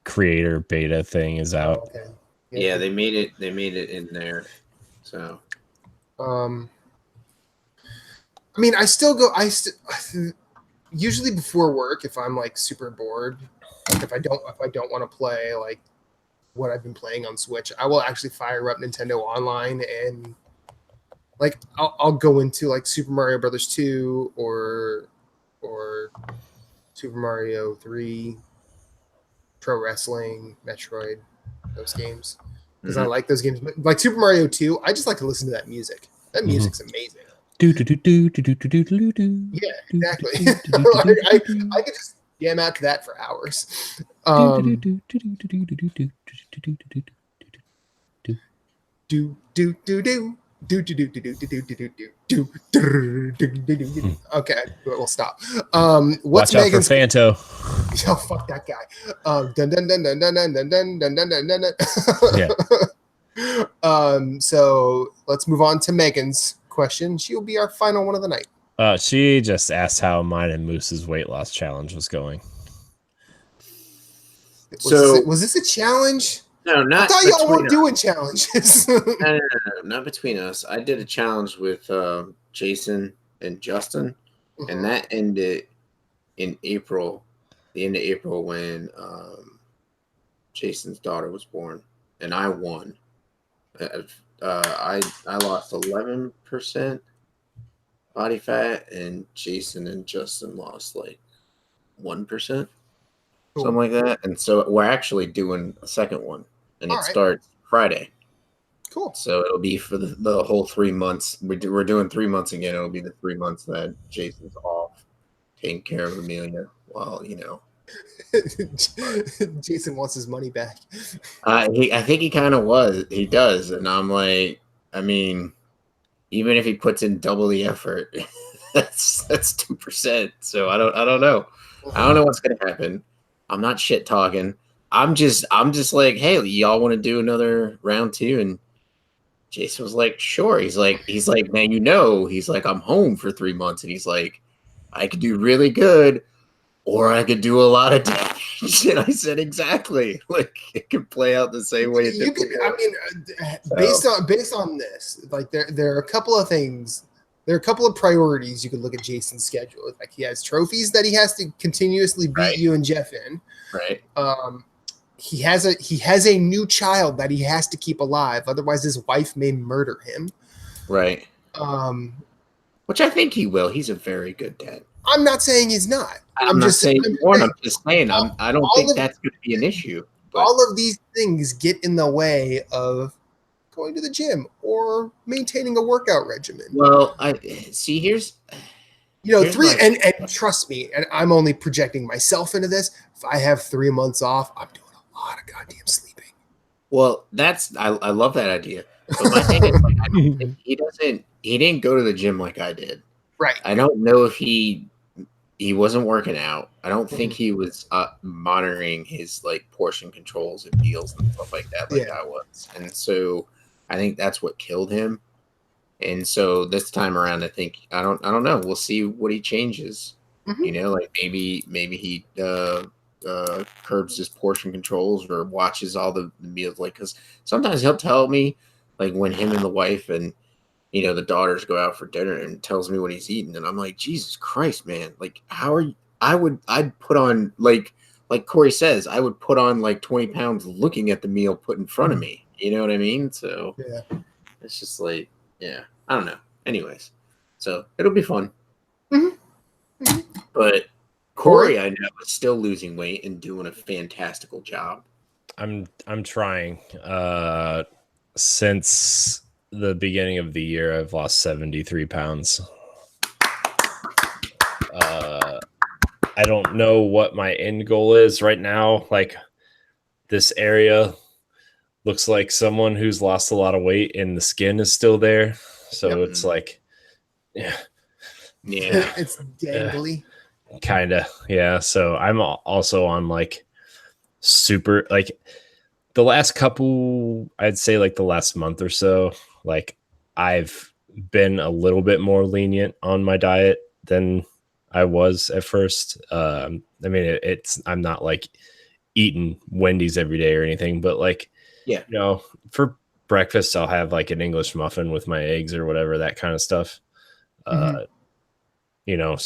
creator beta thing is Oh, out. okay. Yeah, they made it in there. So I mean, I still go. Usually before work, if I'm like super bored, like if I don't want to play like what I've been playing on Switch, I will actually fire up Nintendo Online and like I'll go into like Super Mario Brothers 2 or Super Mario 3, Pro Wrestling, Metroid, those games because I Mhm. like those games. Like Super Mario 2, I just like to listen to that music. That music's amazing. Do do do do do do do do do. Yeah, exactly. I could just jam out to that for hours. Do do do do. Okay, we'll stop. What's Watch out for Megan's? Fanto. Oh, fuck that guy. Dun, dun, dun, dun, dun, dun, dun, dun, dun, dun, dun, dun. Yeah. So let's move on to Megan's question. She'll be our final one of the night. She just asked how mine and Moose's weight loss challenge was going. Was this a challenge? No, I not thought y'all weren't between doing challenges. no, not between us. I did a challenge with Jason and Justin, and that ended in April, the end of April when Jason's daughter was born, and I won. I lost 11% body fat, and Jason and Justin lost like 1%, something like that. And so we're actually doing a second one, and it starts Friday. Cool. So it'll be for the whole 3 months. We're doing 3 months again. It'll be the 3 months that Jason's off, taking care of Amelia. Well, Jason wants his money back. I think he kind of he does, and I'm like, I mean, even if he puts in double the effort, that's 2%. So I don't know. I don't know what's gonna happen. I'm not shit talking. I'm just like, hey, y'all want to do another round 2? And Jason was like, sure. He's like, man, he's like, I'm home for 3 months, and he's like, I could do really good, or I could do a lot of damage. And I said, exactly. Like, it could play out the same way. You could, I mean, based on this, like there are a couple of things. There are a couple of priorities you could look at Jason's schedule. Like he has trophies that he has to continuously beat you and Jeff in. Right. He has a new child that he has to keep alive, otherwise his wife may murder him. Right. Which I think he will. He's a very good dad. I'm not saying he's not. I'm just saying I don't think that's going to be an issue. But all of these things get in the way of going to the gym or maintaining a workout regimen. Well, here's and trust me, and I'm only projecting myself into this. If I have 3 months off, I'm doing a lot of goddamn sleeping. Well, I love that idea. But my thing is, like, he didn't go to the gym like I did. Right. I don't know if he wasn't working out. I don't think he was monitoring his like portion controls and meals and stuff like that I was. And so I think that's what killed him. And so this time around, I think I don't know. We'll see what he changes. Mm-hmm. Like maybe he curbs his portion controls or watches all the meals. Like, because sometimes he'll tell me like when him and the wife and the daughters go out for dinner and tells me what he's eating, and I'm like, Jesus Christ, man! Like, how are you? I'd put on like Corey says, I would put on like 20 pounds looking at the meal put in front of me. You know what I mean? So it's just like, I don't know. Anyways, so it'll be fun. But Corey, I know, is still losing weight and doing a fantastical job. I'm trying. Since the beginning of the year, I've lost 73 pounds. I don't know what my end goal is right now. Like, this area looks like someone who's lost a lot of weight and the skin is still there. So it's like, it's dangly. Kind of, yeah. So I'm also on like super, like the last couple, I'd say like the last month or so, like I've been a little bit more lenient on my diet than I was at first. I mean, I'm not like eating Wendy's every day or anything, but like, Yeah. you know, for breakfast, I'll have like an English muffin with my eggs or whatever, that kind of stuff. You know,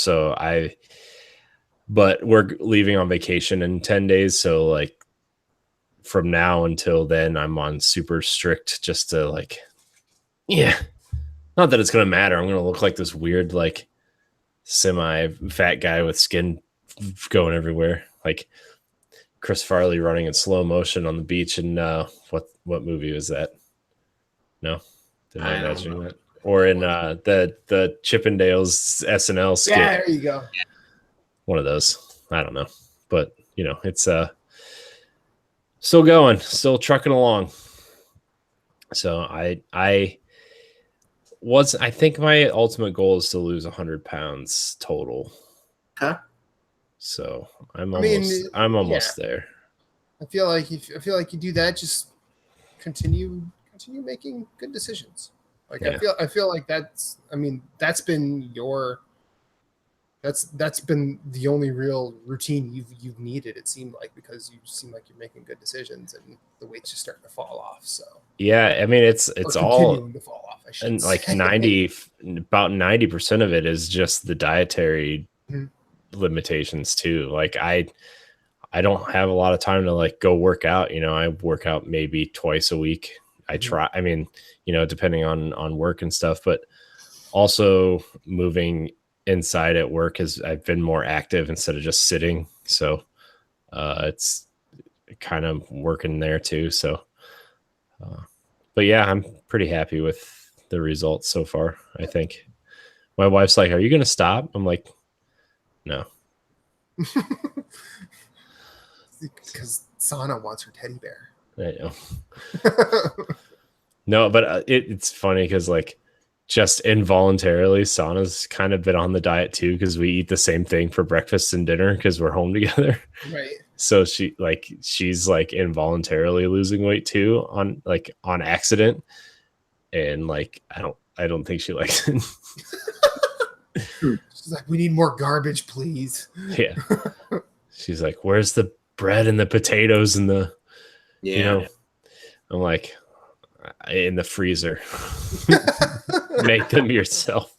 but we're leaving on vacation in 10 days. So like from now until then, I'm on super strict just to like, not that it's going to matter. I'm going to look like this weird, like semi fat guy with skin going everywhere. Like Chris Farley running in slow motion on the beach. And what movie was that? No, did I imagine that? Or in the Chippendales SNL skit. Yeah, there you go. One of those. I don't know, but you know, it's still going, still trucking along. So I think my ultimate goal is to lose 100 pounds total. Huh? So I'm almost there. I feel like you do that, just continue making good decisions. Like Yeah. I feel like that's been the only real routine you've needed, it seemed like, because you seem like you're making good decisions and the weight's just starting to fall off. So yeah, I mean it's all continuing to fall off, I should and say. like about 90% of it is just the dietary limitations too. Like I don't have a lot of time to like go work out. You know, I work out maybe twice a week. I try. I mean, you know, depending on work and stuff, but also moving inside at work I've been more active instead of just sitting. So it's kind of working there too. So, but yeah, I'm pretty happy with the results so far. I think my wife's like, "Are you going to stop?" I'm like, "No." Because Sana wants her teddy bear. I know. No, but it's funny because like just involuntarily, Sana's kind of been on the diet too because we eat the same thing for breakfast and dinner because we're home together. Right. So she's like involuntarily losing weight too on accident, and like I don't think she likes it. She's like, "We need more garbage, please." Yeah. She's like, "Where's the bread and the potatoes and the you know?" I'm like, "In the freezer." Make them yourself.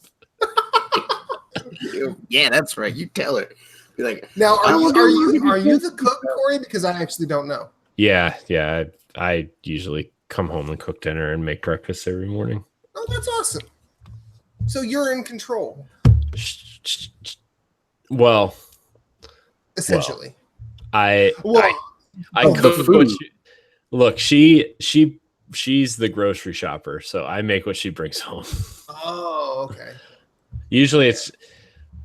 Yeah, that's right. You tell her. Be like, now, are you the cook, Corey? Because I actually don't know. Yeah. I usually come home and cook dinner and make breakfast every morning. Oh, that's awesome. So you're in control. Well, essentially. I cook food. Look, she's the grocery shopper, so I make what she brings home. Oh, okay. Usually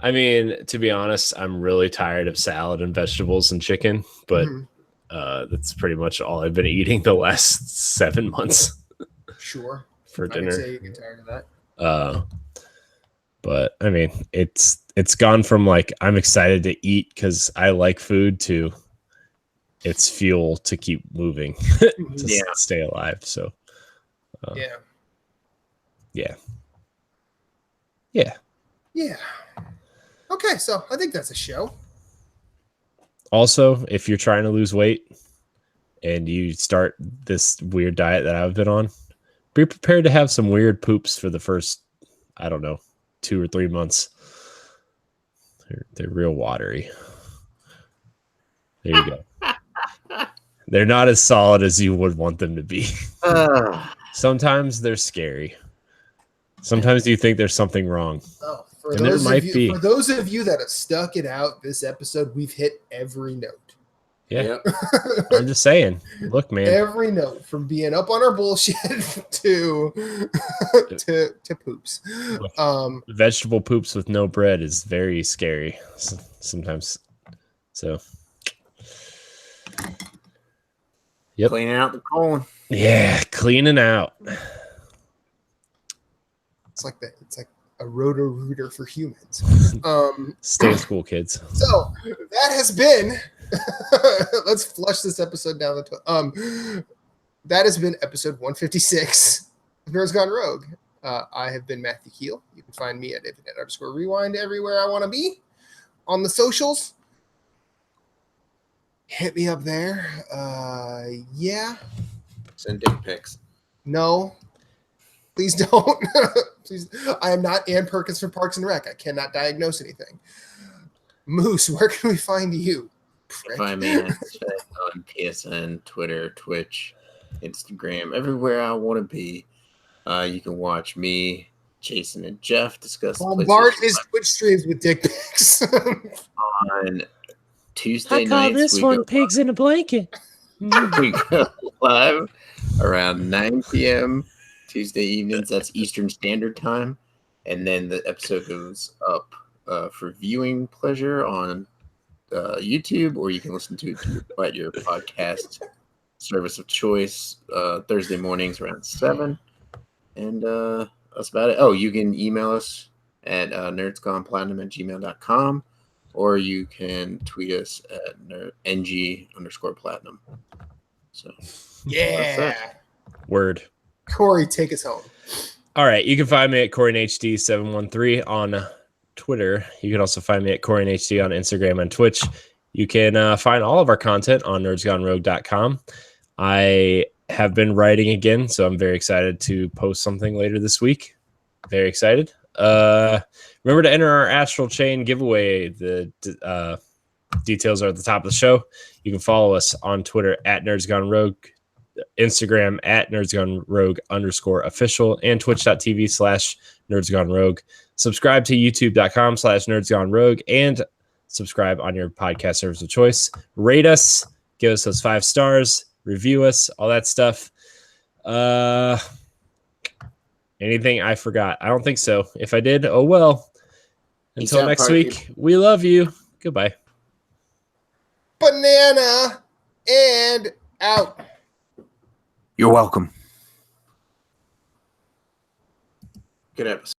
I mean, to be honest, I'm really tired of salad and vegetables and chicken, but that's pretty much all I've been eating the last 7 months. Sure. For dinner. I would say you get tired of that. But I mean, it's gone from like I'm excited to eat because I like food to it's fuel to keep moving to stay alive. So yeah. Okay, so I think that's a show. Also, if you're trying to lose weight and you start this weird diet that I've been on, be prepared to have some weird poops for the first, I don't know, 2 or 3 months. They're real watery. There you go. They're not as solid as you would want them to be. Sometimes they're scary. Sometimes you think there's something wrong. Oh, and there might be. For those of you that have stuck it out this episode, we've hit every note. Yeah. I'm just saying. Look, man. Every note, from being up on our bullshit to poops. Vegetable poops with no bread is very scary sometimes. So yep. Cleaning out the colon. Yeah, cleaning out. It's like a roto-rooter for humans. Stay in school, kids. So that has been let's flush this episode down the that has been episode 156 of Nerds Gone Rogue. I have been Matthew Keel. You can find me at Infinite_Rewind everywhere I want to be. on the socials, hit me up there. Yeah. Send dick pics. No. Please don't. Please. I am not Ann Perkins from Parks and Rec. I cannot diagnose anything. Moose, where can we find you? Prick. Find me on PSN, Twitter, Twitch, Instagram, everywhere I want to be. You can watch me, Jason, and Jeff discuss Bombard his Twitch streams with dick pics. on Tuesday I call nights. this one pigs in a blanket. We go live around 9 p.m. Tuesday evenings. That's Eastern Standard Time. And then the episode goes up for viewing pleasure on YouTube, or you can listen to it at your podcast service of choice Thursday mornings around 7. And that's about it. Oh, you can email us at nerdsgoneplatinum@gmail.com, or you can tweet us at ng_platinum. So Yeah. Word. Corey, take us home. All right. You can find me at CoreyNHD713 on Twitter. You can also find me at CoreyNHD on Instagram and Twitch. You can find all of our content on nerdsgonerogue.com. I have been writing again, so I'm very excited to post something later this week. Very excited. Remember to enter our Astral Chain giveaway. The details are at the top of the show. You can follow us on Twitter at NerdsGoneRogue, Instagram at NerdsGoneRogue_official, and twitch.tv/NerdsGoneRogue. Subscribe to youtube.com/NerdsGoneRogue, and subscribe on your podcast service of choice. Rate us, give us those 5 stars, review us, all that stuff. Anything I forgot? I don't think so. If I did, oh well. Until next week, we love you. Goodbye. Banana and out. You're welcome. Good episode.